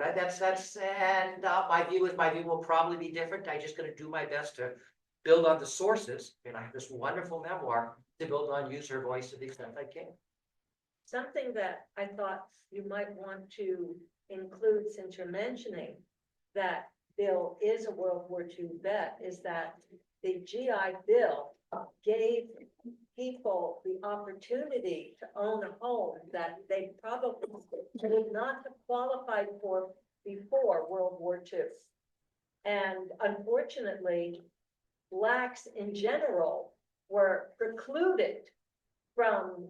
My view will probably be different. I'm just gonna do my best to build on the sources, and I have this wonderful memoir to build on, use her voice to the extent I can. Something that I thought you might want to include, since you're mentioning that Bill is a World War II vet, is that the GI Bill gave people the opportunity to own a home that they probably would not have qualified for before World War II. And unfortunately, Blacks in general were precluded from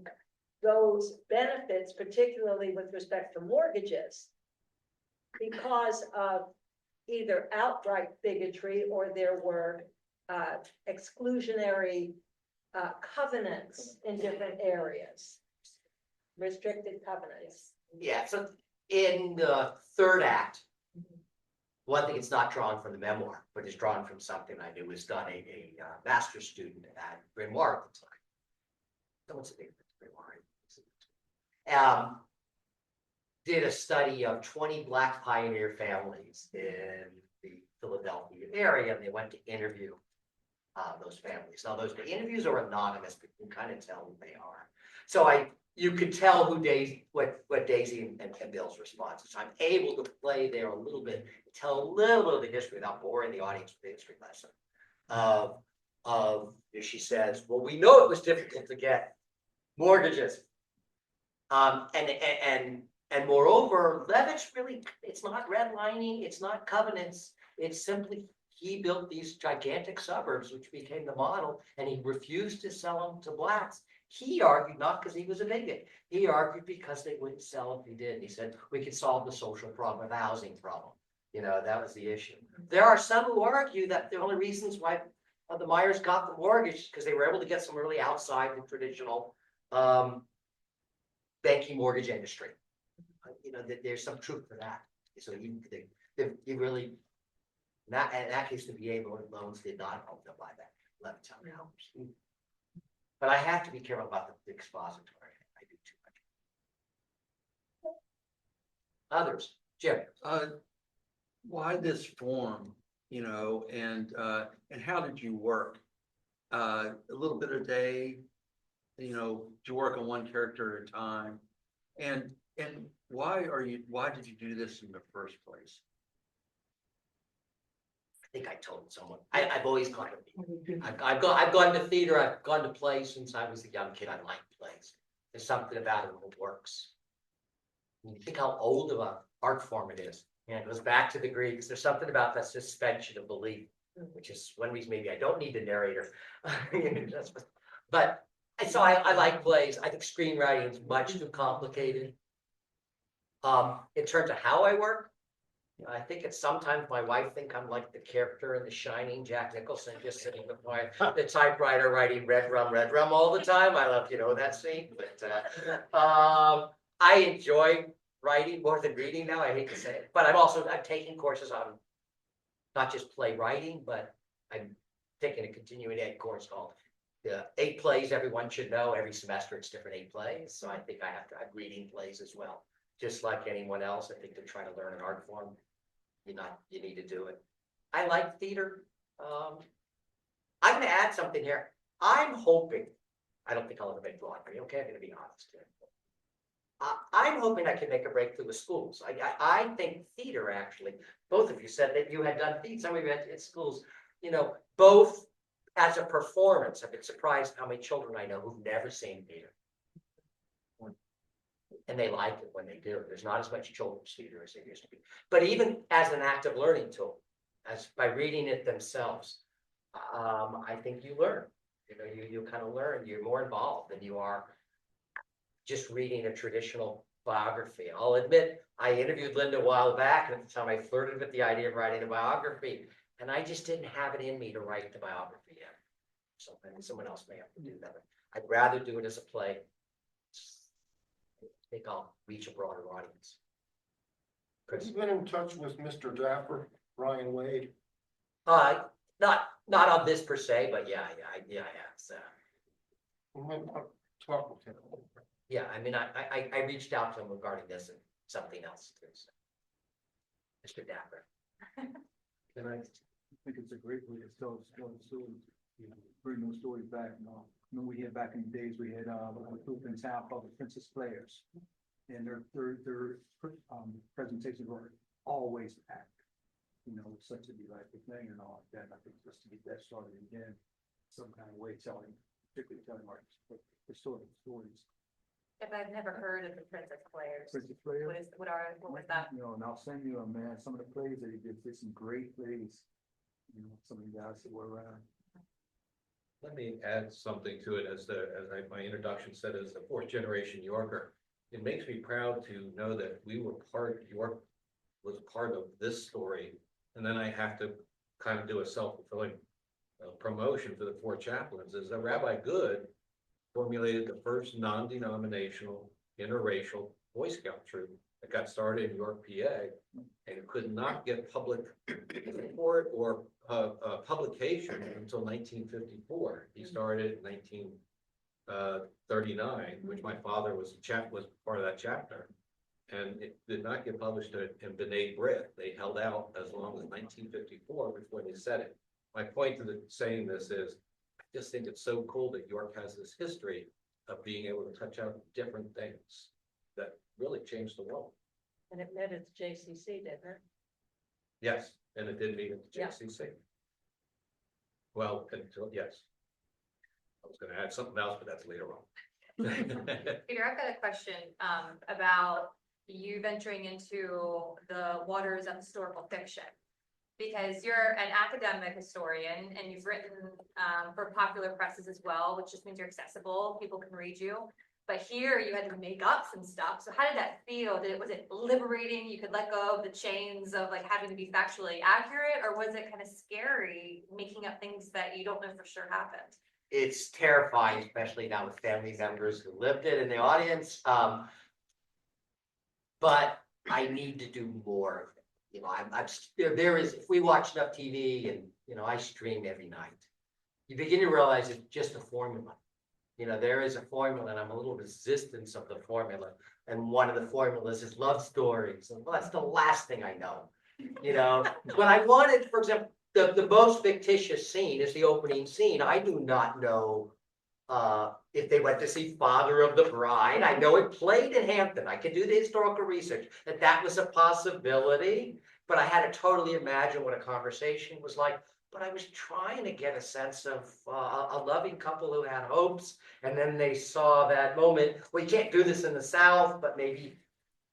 those benefits, particularly with respect to mortgages, because of either outright bigotry or there were exclusionary covenants in different areas, restricted covenants. Yeah, so in the third act, one thing it's not drawn from the memoir, but is drawn from something I knew was done, a master's student at Grimoire at the time. Someone's a big Grimoire. Did a study of 20 Black pioneer families in the Philadelphia area, and they went to interview those families. Now, the interviews are anonymous, but you can kind of tell who they are. So you could tell who what Daisy and Bill's response is. So I'm able to play there a little bit, tell a little bit of the history without boring the audience with the history lesson. She says, well, we know it was difficult to get mortgages. And moreover, Levitt's really, it's not redlining, it's not covenants, it's simply he built these gigantic suburbs, which became the model, and he refused to sell them to Blacks. He argued not because he was a bigot. He argued because they wouldn't sell if he did. He said, we could solve the social problem, the housing problem. That was the issue. There are some who argue that the only reasons why the Myers got the mortgage because they were able to get some really outside the traditional banking mortgage industry. That there's some truth to that. So he really, in that case, the VA loans did not help them buy that Levittown house. But I have to be careful about the expository. I do too much. Others, Jim. Why this form, and how did you work? A little bit a day, do you work on one character at a time? And why did you do this in the first place? I think I told someone. I've always gone to theater. I've gone to theater. I've gone to plays since I was a young kid. I like plays. There's something about it that works. You think how old of an art form it is. And it goes back to the Greeks. There's something about that suspension of belief, which is one reason maybe I don't need the narrator. But so I like plays. I think screenwriting is much too complicated. In terms of how I work, I think it's sometimes my wife think I'm like the character in The Shining, Jack Nicholson, just sitting behind the typewriter writing red rum all the time. I love, that scene. But I enjoy writing more than reading now. I hate to say it, but I'm taking courses on not just playwriting, but I'm taking a continuing ed course called 8 plays everyone should know. Every semester it's different 8 plays. So I think I have to have reading plays as well. Just like anyone else, I think to try to learn an art form, you need to do it. I like theater. I'm going to add something here. I'm hoping, I don't think I'll ever make laundry, okay? I'm going to be honest here. I'm hoping I can make a breakthrough with schools. I think theater, actually, both of you said that you had done theater, some of you had at schools, both as a performance. I've been surprised how many children I know who've never seen theater. And they like it when they do. There's not as much children's theater as there used to be. But even as an active learning tool, as by reading it themselves, I think you learn. You know, you kind of learn, you're more involved than you are just reading a traditional biography. I'll admit, I interviewed Linda a while back, and at the time I flirted with the idea of writing a biography, and I just didn't have it in me to write the biography yet. So maybe someone else may have to do that. I'd rather do it as a play. I think I'll reach a broader audience. Have Chris? you been in touch with Mr. Dapper, Brian Wade? Not on this per se, but yeah, I have, so. You might want to talk with him. Yeah, I mean, I reached out to him regarding this and something else too, so. Mr. Dapper. And I think it's a great way to tell stories, you know, bring those stories back. You know, we had back in the days, we had a group in town called the Princess Players. And their presentations were always packed. You know, it's such a delightful thing and all like that. I think just to get that started again, some kind of way telling, particularly telling our historical stories. If I've never heard of the Princess Players, Princess Players. what was that? You know, and I'll send you them, man. Some of the plays that he did some great plays. You know, some of the guys that were around. Let me add something to it my introduction said, as a fourth generation Yorker. It makes me proud to know that York was part of this story. And then I have to kind of do a self-fulfilling promotion for the four chaplains, is that Rabbi Good formulated the first non-denominational interracial Boy Scout troop that got started in York, PA, and it could not get public support or publication until 1954. He started in 1939, which my father was part of that chapter, and it did not get published in B'nai B'rith. They held out as long as 1954 before they said it. My point to saying this is, I just think it's so cool that York has this history of being able to touch on different things that really changed the world. And it met its JCC, didn't it? Yes, and it did meet at the Yeah. JCC. Well, until, yes. I was gonna add something else, but that's later on. Peter, I've got a question about you venturing into the waters of historical fiction. Because you're an academic historian and you've written for popular presses as well, which just means you're accessible, people can read you. But here you had to make up some stuff. So how did that feel? Was it liberating? You could let go of the chains of like having to be factually accurate, or was it kind of scary making up things that you don't know for sure happened? It's terrifying, especially now with family members who lived it in the audience. But I need to do more of it. You know, there is, if we watch enough TV and, you know, I stream every night, you begin to realize it's just a formula. You know, there is a formula and I'm a little resistant of the formula. And one of the formulas is love stories. And well, that's the last thing I know, you know, but I wanted, for example, the most fictitious scene is the opening scene. I do not know if they went to see Father of the Bride. I know it played in Hampton. I can do the historical research that was a possibility, but I had to totally imagine what a conversation was like. But I was trying to get a sense of a loving couple who had hopes, and then they saw that moment. We can't do this in the South, but maybe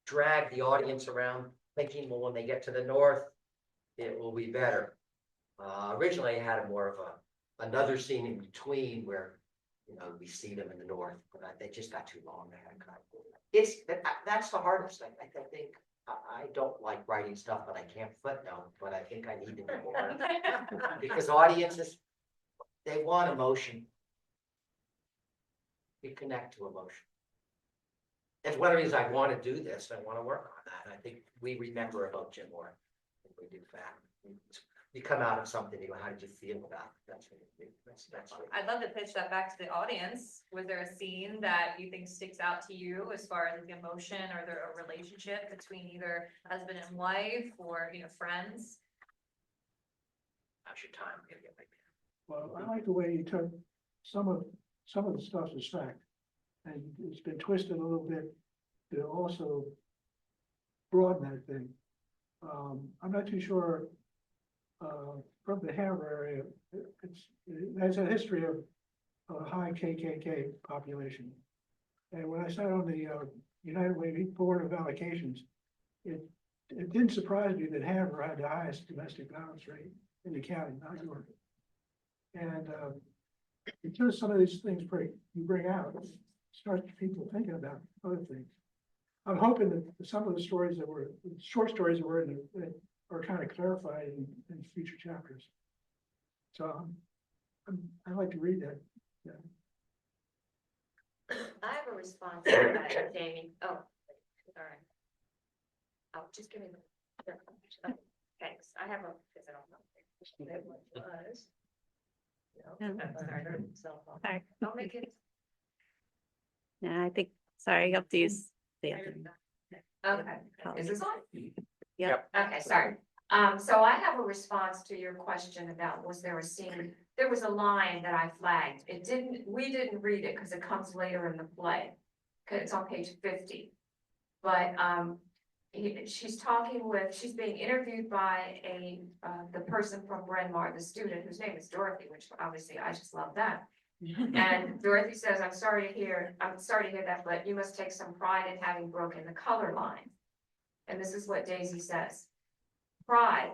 drag the audience around thinking, well, when they get to the North, it will be better. Originally, I had more of another scene in between where, you know, we see them in the North, but they just got too long. That's the hardest thing. I think I don't like writing stuff, but I can't footnote, but I think I need to do more. Because audiences, they want emotion. We connect to emotion. It's one of the reasons I want to do this. I want to work on that. I think we remember about Jim Moore. We do that. You come out of something, you go, how did you feel about it? That's what I'd love to pitch that back to the audience. Was there a scene that you think sticks out to you as far as the emotion, or there a relationship between either husband and wife, or, you know, friends? How's your time? Well, I like the way you took some of the stuff as fact, and it's been twisted a little bit to also broaden that thing. I'm not too sure. From the Hanover area, there's a history of a high KKK population. And when I sat on the United Way Board of Allocations, it it didn't surprise me that Hanover had the highest domestic violence rate in the county, not York. And because some of these things you bring out, it starts people thinking about other things. I'm hoping that some of the stories short stories that were that are kind of clarified in future chapters. So I'd like to read that. Yeah. I have a response to that, Jamie. Oh, sorry. Oh, just give me the. Thanks. I have a, because I don't know. It was. No, sorry, there's a cell phone. Sorry. Don't make it. Yeah, I think, sorry, you have to use the other. Okay, is this on? Yep. Okay, sorry. So I have a response to your question about was there a scene? There was a line that I flagged. We didn't read it because it comes later in the play. 'Cause it's on page 50. But she's being interviewed by the person from Bryn Mawr, the student whose name is Dorothy, which obviously I just love that. And Dorothy says, I'm sorry to hear that, but you must take some pride in having broken the color line. And this is what Daisy says. Pride,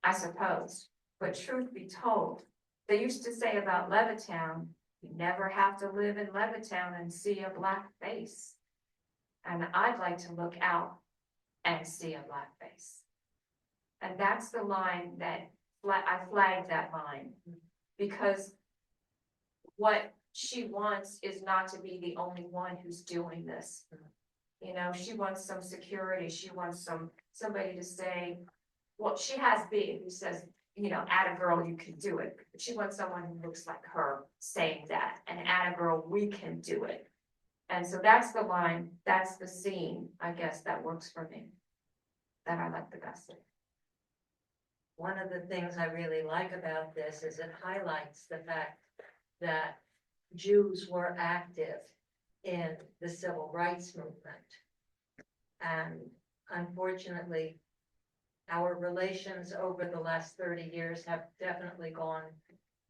I suppose, but truth be told, they used to say about Levittown, you never have to live in Levittown and see a black face. And I'd like to look out and see a black face. And that's the line that I flagged that line because what she wants is not to be the only one who's doing this. You know, she wants some security. She wants somebody to say, well, she has B who says, you know, atta girl, you can do it. But she wants someone who looks like her saying that, and atta girl, we can do it. And so that's the line, that's the scene, I guess, that works for me, that I like the best. One of the things I really like about this is it highlights the fact that Jews were active in the civil rights movement. And unfortunately, our relations over the last 30 years have definitely gone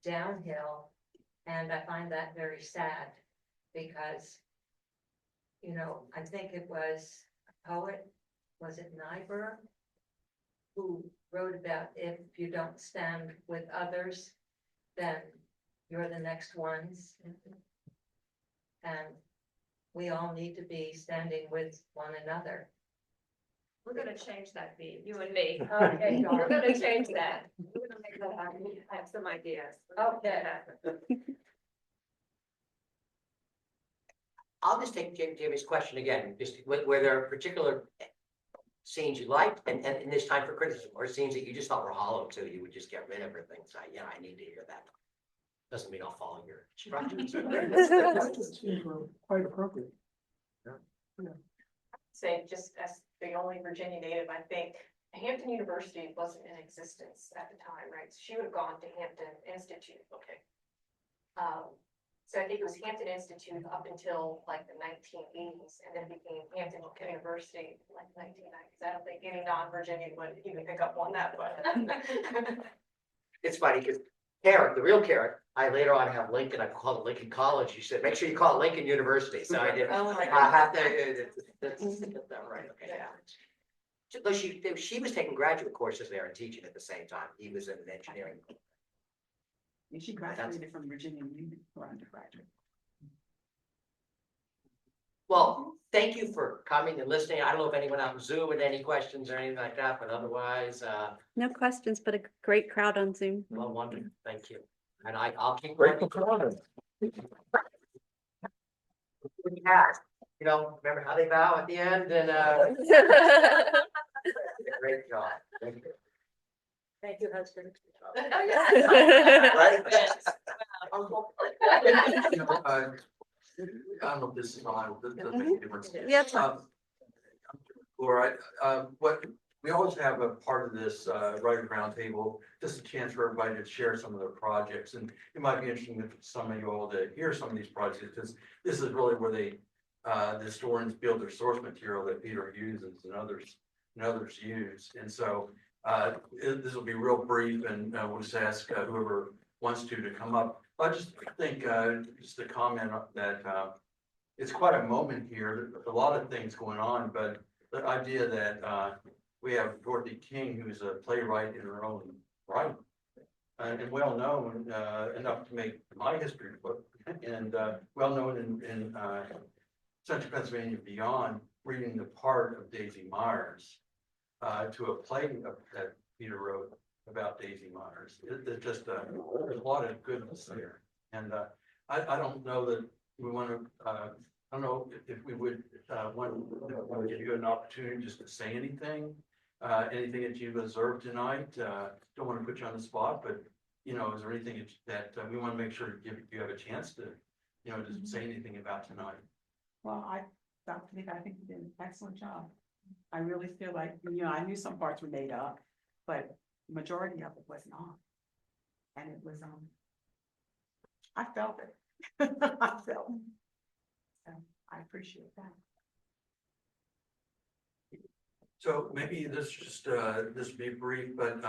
downhill. And I find that very sad because, you know, I think it was a poet, was it Niebuhr, who wrote about if you don't stand with others, then you're the next ones. And we all need to be standing with one another. We're gonna change that beat, you and me. Okay, We're gonna change that. We're gonna make that happen. I have some ideas. Okay. I'll just take Jamie's question again, just were there particular scenes you liked and in this time for criticism, or scenes that you just thought were hollow too, you would just get rid of everything, so yeah, I need to hear that. Doesn't mean I'll follow your instructions. Seems were quite appropriate. Say, just as the only Virginia native, I think Hampton University wasn't in existence at the time, right? So she would have gone to Hampton Institute. Okay. So I think it was Hampton Institute up until like the 1980s, and then became Hampton University in like 1990s. I don't think any non-Virginian would even pick up on that, but. It's funny because Carrot, the real Carrot, I later on have Lincoln, I call it Lincoln College. She said, make sure you call it Lincoln University. So I did. Oh my I have to, that's right, okay. Yeah. Though she was taking graduate courses there and teaching at the same time. He was in engineering. And she graduated from Virginia Union for undergraduate. Well, thank you for coming and listening. I don't know if anyone on Zoom had any questions or anything like that, but otherwise, No questions, but a great crowd on Zoom. well, wonderful. Thank you. And I'll keep. Grateful for it. You know, remember how they bow at the end and, great job. Thank you. Thank you, husband. Right? You know, I don't know if this is on, this doesn't make a difference. Yeah, it's fine. Laura, what, we always have a part of this writer roundtable, just a chance for everybody to share some of their projects, and it might be interesting for some of you all to hear some of these projects, because this is really where they, the historians build their source material that Peter uses and others use, and so this will be real brief, and we'll just ask whoever wants to come up. I just think, just a comment that it's quite a moment here. There's a lot of things going on, but the idea that we have Dorothy King, who's a playwright in her own right. And well known, enough to make my history book, and well known in Central Pennsylvania and beyond, reading the part of Daisy Myers to a play that Peter wrote about Daisy Myers. It's just there's a lot of goodness there, and I don't know that we want to. I don't know if we would want to give you an opportunity just to say anything. Anything that you've observed tonight? Don't want to put you on the spot, but you know, is there anything that we want to make sure you have a chance to, you know, just say anything about tonight? Well, Dr. Nick, I think you did an excellent job. I really feel like, you know, I knew some parts were made up, but the majority of it was not. And it was, I felt it. I felt it. So I appreciate that. So maybe this be brief, but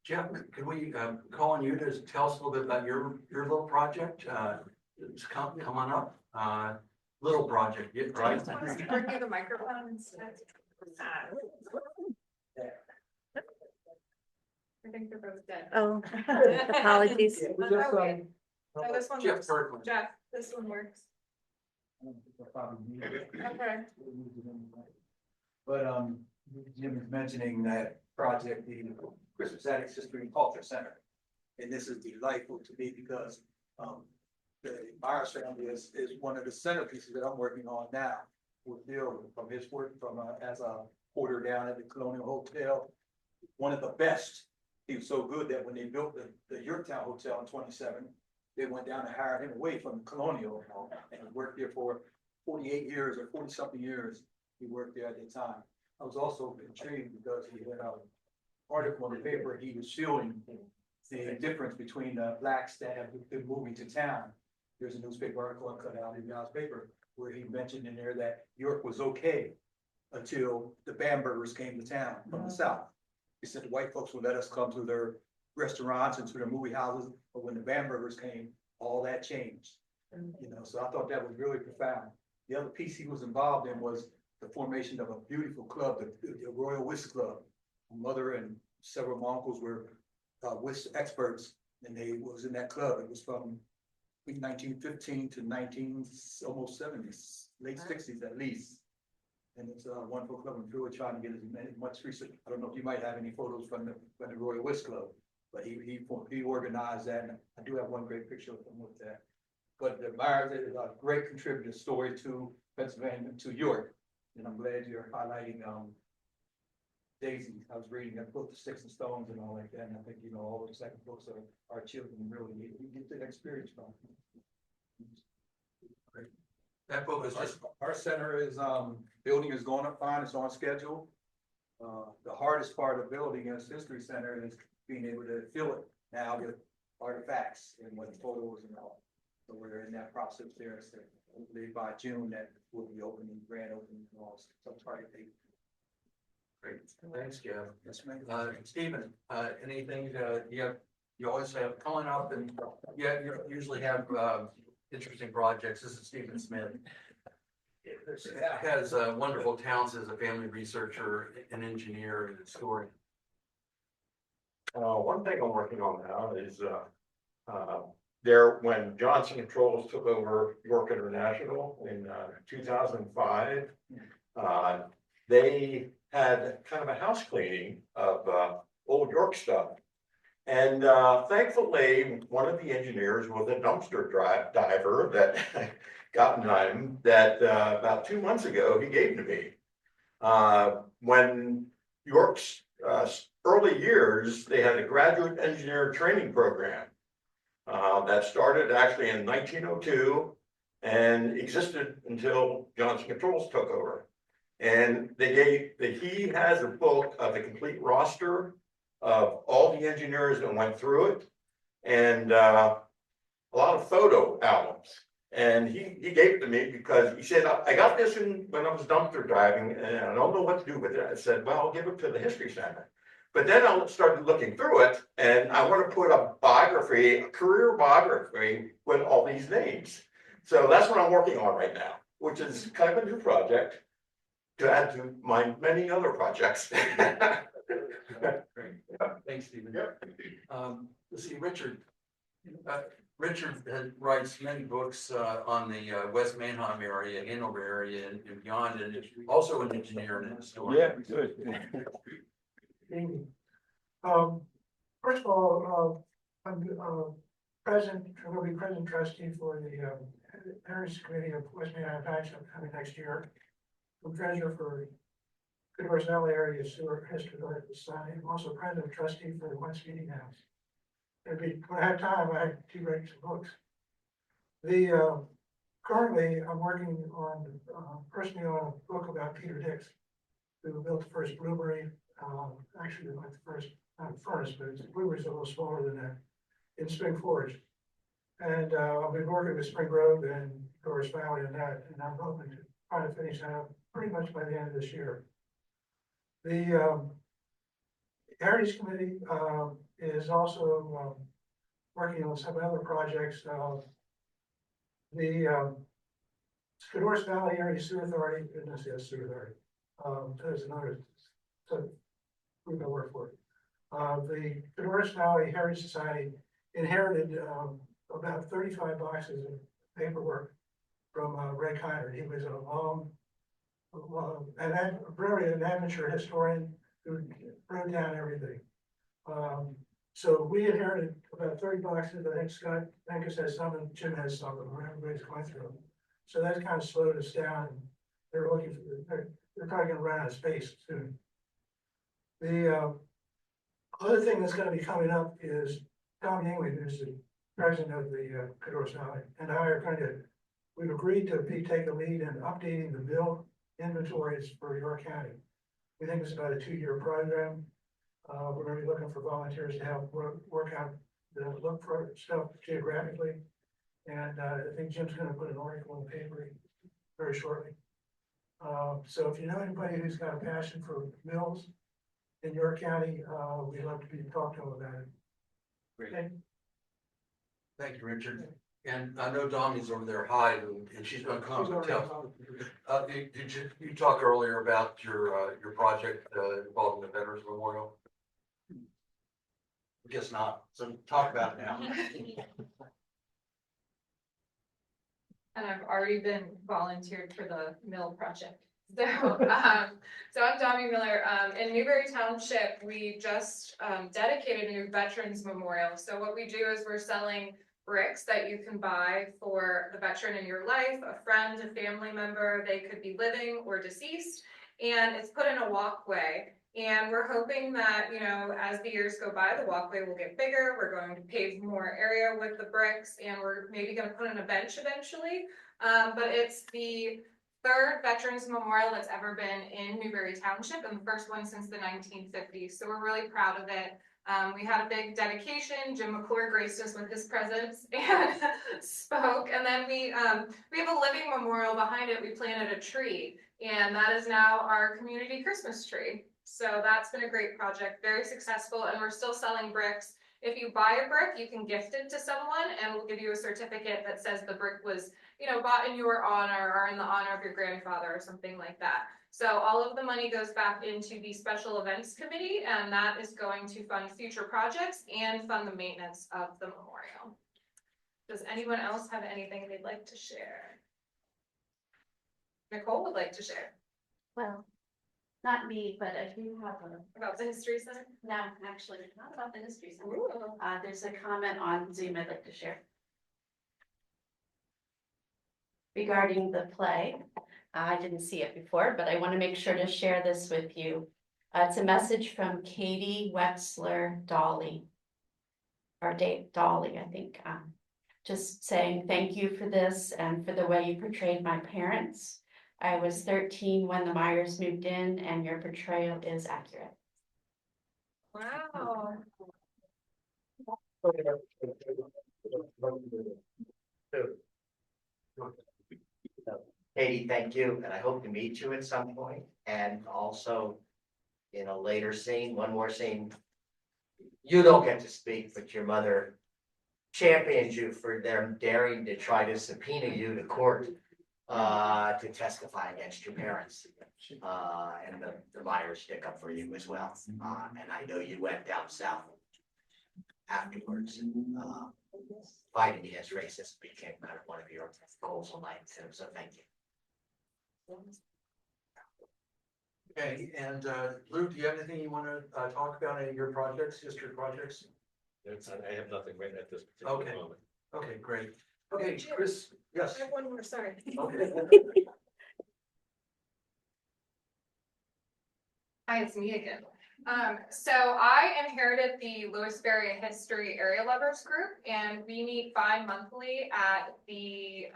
Jeff, could we call on you to tell us a little bit about your little project? It's come on up. Little project, yeah, right? Bring you the microphone instead. I think they're both dead. Oh, apologies. Oh, wait. Oh, this one Jeff works. Kirkland. Jeff, this one works. Okay. But Jim is mentioning that project, the Christmas Addicts History and Culture Center. And this is delightful to me because the Myers family is one of the centerpieces that I'm working on now. With Bill from his work from as a porter down at the Colonial Hotel. One of the best. He was so good that when they built the Yorktown Hotel in 27, they went down and hired him away from the Colonial, and he worked there for 48 years or 40 something years. He worked there at the time. I was also intrigued because he had an article in the paper. He was showing the difference between the blacks that have been moving to town. There's a newspaper article I cut out in God's paper where he mentioned in there that York was okay until the Bambergers came to town from the South. He said the white folks would let us come to their restaurants and to their movie houses, but when the Bambergers came, all that changed. You know, so I thought that was really profound. The other piece he was involved in was the formation of a beautiful club, the Royal Whist Club. My mother and several of my uncles were whist experts, and they was in that club. It was from 1915 to almost 70s, late 60s at least. And it's a wonderful club. I'm really trying to get as much research. I don't know if you might have any photos from the Royal Whist Club, but he organized that, and I do have one great picture of him with that. But the Myers is a great contributor story to Pennsylvania, to York, and I'm glad you're highlighting Daisy. I was reading that book, The Sticks and Stones, and all like that, and I think, you know, all those second books are our children really need to get that experience from. Great. That book is just Our center is, building is going up fine, it's on schedule. The hardest part of building a history center is being able to fill it now with artifacts and with photos and all. So we're in that process there, so hopefully by June that will be opening, grand opening and all, some target date. great. Thanks, Jeff. Yes, ma'am. Stephen, anything you always have coming up, and you usually have interesting projects. This is Stephen Smith. Has wonderful talents as a family researcher, an engineer, and a historian. One thing I'm working on now is there when Johnson Controls took over York International in 2005, they had kind of a house cleaning of old York stuff. And thankfully, one of the engineers was a dumpster diver that got him that about 2 months ago he gave to me. When York's early years, they had a graduate engineer training program that started actually in 1902 and existed until Johnson Controls took over. And he has a book of the complete roster of all the engineers that went through it, and a lot of photo albums. And he gave it to me because he said, I got this when I was dumpster diving and I don't know what to do with it. I said, well, I'll give it to the History Center. But then I started looking through it, and I want to put a biography, a career biography with all these names. So that's what I'm working on right now, which is kind of a new project. to add to my many other projects. Great. Thanks, Stephen. Yep. Let's see, Richard. Writes many books on the West Manheim area, Hanover area, and beyond, and is also an engineer and a historian. good. First of all, I'm present, I will be present trustee for the Heritage Committee of West Manhattan Township coming next year. I'm treasurer for Good Horse Valley Area Sewer Historical Society. I'm also president trustee for the West Meeting House. When I have time, I have to write some books. Currently, I'm working on, personally on a book about Peter Dix, who built the first blueberry, actually like the first, not furnace, but the blueberry's a little smaller than that, in Spring Forge. And I've been working with Spring Grove and Doris Valley on that, and I'm hoping to try to finish that up pretty much by the end of this year. The Heritage Committee is also working on some other projects. The Skidorus Valley Area Sewer Authority, goodness, yes, Sewer Authority. There's another, so we can work for it. The Skidorus Valley Heritage Society inherited about 35 boxes of paperwork from Ray Kiner. He was an amateur historian who wrote down everything. So we inherited about 30 boxes. I think Scott Angus has some and Jim has some of them. Everybody's going through them. So that's kind of slowed us down. They're looking for, they're probably going to run out of space soon. The other thing that's going to be coming up is Tom Yingling, who's the president of the Cadorus Valley, and I are going to, we've agreed to take a lead in updating the mill inventories for York County. We think it's about a 2-year program. We're going to be looking for volunteers to help work out look for stuff geographically. And I think Jim's going to put an article in the paper very shortly. So if you know anybody who's got a passion for mills in York County, we'd love to be talking to them about it. Great. Okay. Thank you, Richard. And I know Domi's over there hiding, and she's gonna come and tell. Did you talk earlier about your project involving the Veterans Memorial? I guess not. So talk about it now. And I've already been volunteered for the mill project. So, so I'm Domi Miller. In Newberry Township, we just dedicated a new Veterans Memorial. So what we do is we're selling bricks that you can buy for the veteran in your life, a friend, a family member. They could be living or deceased, and it's put in a walkway. And we're hoping that, you know, as the years go by, the walkway will get bigger. We're going to pave more area with the bricks, and we're maybe going to put in a bench eventually. But it's the third Veterans Memorial that's ever been in Newberry Township, and the first one since the 1950s. So we're really proud of it. We had a big dedication. Jim McClure graced us with his presence and spoke. And then we have a living memorial behind it. We planted a tree, and that is now our community Christmas tree. So that's been a great project, very successful, and we're still selling bricks. If you buy a brick, you can gift it to someone, and we'll give you a certificate that says the brick was, you know, bought in your honor or in the honor of your grandfather or something like that. So all of the money goes back into the special events committee, and that is going to fund future projects and fund the maintenance of the memorial. Does anyone else have anything they'd like to share? Nicole would like to share. Well, not me, but I do have About the History Center? no, actually, not about the History Center. Ooh. There's a comment on Zoom I'd like to share. Regarding the play, I didn't see it before, but I want to make sure to share this with you. It's a message from Katie Wexler Dolly, or Dave Dolly, I think. Just saying thank you for this and for the way you portrayed my parents. I was 13 when the Myers moved in, and your portrayal is accurate. Wow. Katie, thank you, and I hope to meet you at some point, and also in a later scene, one more scene. You don't get to speak, but your mother champions you for them daring to try to subpoena you to court to testify against your parents. And the lawyers stick up for you as well. And I know you went down south afterwards, fighting against racism became kind of one of your goals in life too, so thank you. Okay, and Luke, do you have anything you want to talk about, any of your projects, history projects? I have nothing right at this particular Okay. moment. Okay, great. Okay, Chris, yes. I have one more, sorry. Okay. Hi, it's me again. So I inherited the Lewisberry History Area Lovers Group, and we meet bi-monthly at the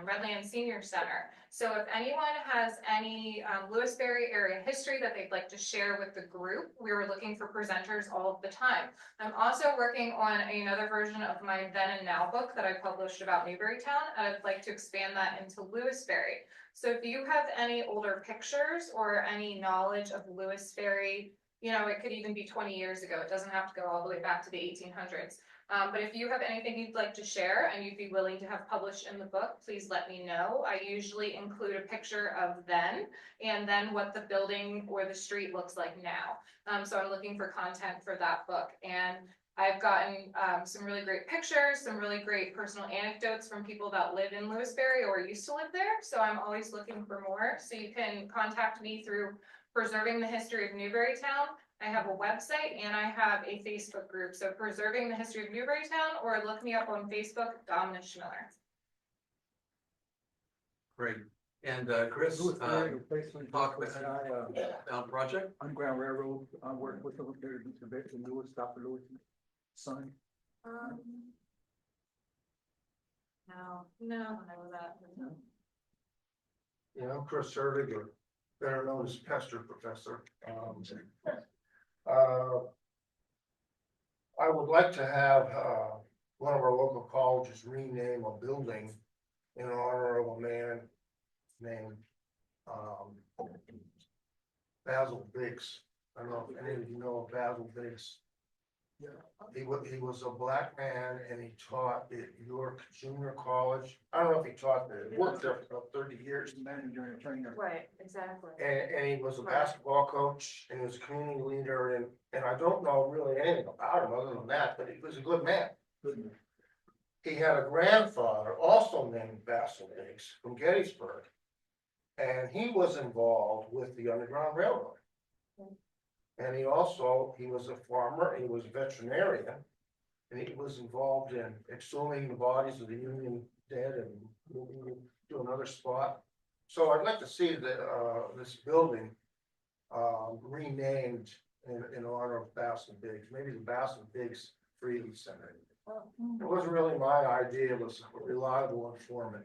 Redland Senior Center. So if anyone has any Lewisberry area history that they'd like to share with the group, we were looking for presenters all of the time. I'm also working on another version of my Then and Now book that I published about Newburytown, and I'd like to expand that into Lewisberry. So if you have any older pictures or any knowledge of Lewisberry, you know, it could even be 20 years ago. It doesn't have to go all the way back to the 1800s. But if you have anything you'd like to share and you'd be willing to have published in the book, please let me know. I usually include a picture of then and then what the building or the street looks like now. So I'm looking for content for that book. And I've gotten some really great pictures, some really great personal anecdotes from people that live in Lewisberry or used to live there. So I'm always looking for more. So you can contact me through Preserving the History of Newburytown. I have a website and I have a Facebook group. So Preserving the History of Newburytown, or look me up on Facebook, Dominish Miller. Great. And Chris, talk about project. Underground Railroad, I work with the Lewis, Dr. Lewis' son. No, I know that. Yeah, I'm Chris Servig, or better known as Pester Professor. I would like to have one of our local colleges rename a building in honor of a man named Basil Biggs. I don't know if any of you know of Basil Biggs. He was a black man and he taught at York Junior College. I don't know if he taught there, he worked there for about 30 years. Manager and trainer. Right, exactly. And he was a basketball coach and he was a community leader and I don't know really anything about him other than that, but he was a good man. He had a grandfather also named Basil Biggs from Gettysburg. And he was involved with the Underground Railroad. And he was a farmer, he was a veterinarian, and he was involved in exhuming the bodies of the Union dead and moving them to another spot. So I'd like to see this building renamed in honor of Basil Biggs, maybe the Basil Biggs Freely Center. It wasn't really my idea, it was a reliable informant,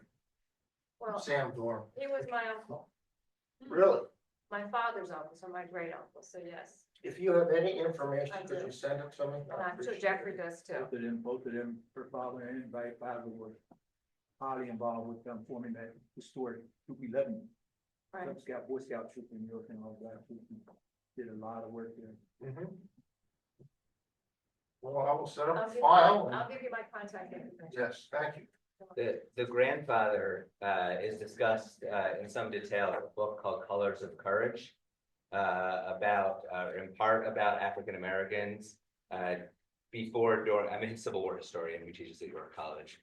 Well, Sam Dorn. he was my uncle, Really? my father's uncle, so my great uncle, so yes. If you have any information, I could do. you send it to me? And I'm sure Jeffrey does too. Both of them, her father and my father were highly involved with them forming that historic Troop 11. Right. Boy Scout troop in New York and all that. Did a lot of work there. Well, I will set up I'll a give you file. I'll give you my contact information. Yes, thank you. The grandfather is discussed in some detail in a book called Colors of Courage, in part about African Americans before, during. I'm a Civil War historian. We teach at York College.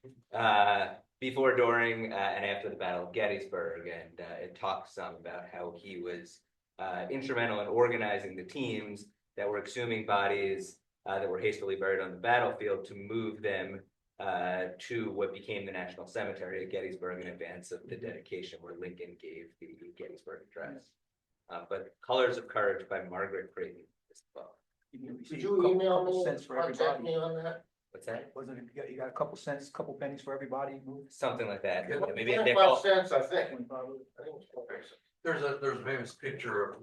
Before, during, and after the Battle of Gettysburg, and it talks some about how he was instrumental in organizing the teams that were exhuming bodies that were hastily buried on the battlefield to move them to what became the National Cemetery at Gettysburg in advance of the dedication where Lincoln gave the Gettysburg Address. But Colors of Courage by Margaret Creighton is the book. Did you email me, Cents for contact everybody. me on that? What's that? Wasn't it, you got a couple cents, couple pennies for everybody moved? Something like that. Maybe 25 cents, I think. 25. I think it was 25 cents. There's a famous picture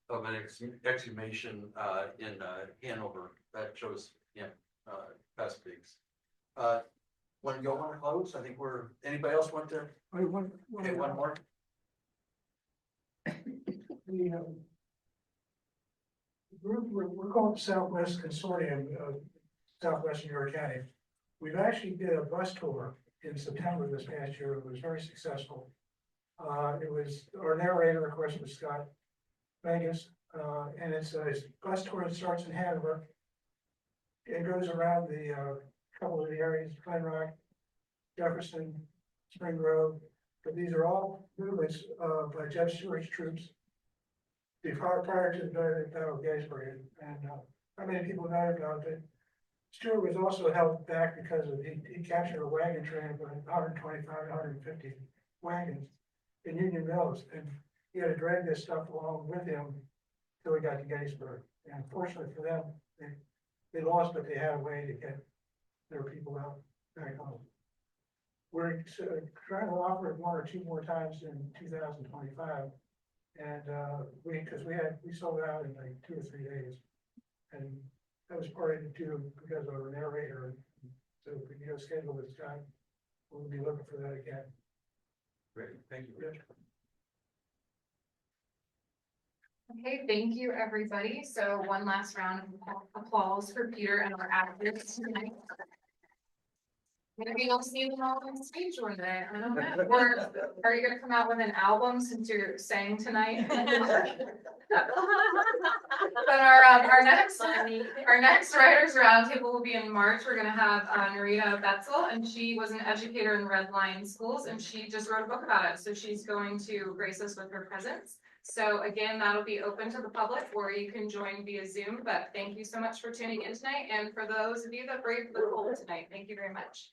of an exhumation in Hanover that shows Basil Biggs. Want to go on close? I think anybody else want to? I want, Okay, one more. the group, we're called the Southwest Consortium of Southwestern New York County. We've actually did a bus tour in September this past year. It was very successful. Our narrator, of course, was Scott Vegas, and it's a bus tour that starts in Hanover. It goes around the, couple of the areas, Glen Rock, Jefferson, Spring Grove, but these are all movements, by Jeff Stewart's troops prior to the Battle of Gettysburg, and, how many people know about it? Stewart was also held back because he captured a wagon train of 125, 150 wagons in Union Mills, and he had to drag this stuff along with him till he got to Gettysburg. And fortunately for them, they lost, but they had a way to get their people out back home. We're trying to offer it one or two more times in 2025, and we sold out in like 2 or 3 days, and that was partly due because of our narrator. So if we can schedule this time, we'll be looking for that again. Great, thank you, Rich. Okay, thank you, everybody. So one last round of applause for Peter and our actors tonight. Maybe you'll see them all on stage one day, I don't know. Or are you gonna come out with an album since you're saying tonight? But our next writers roundtable will be in March. We're gonna have Narita Betzel, and she was an educator in Red Lion schools, and she just wrote a book about it. So she's going to grace us with her presence. So again, that'll be open to the public, or you can join via Zoom. But thank you so much for tuning in tonight, and for those of you that braved the cold tonight, thank you very much.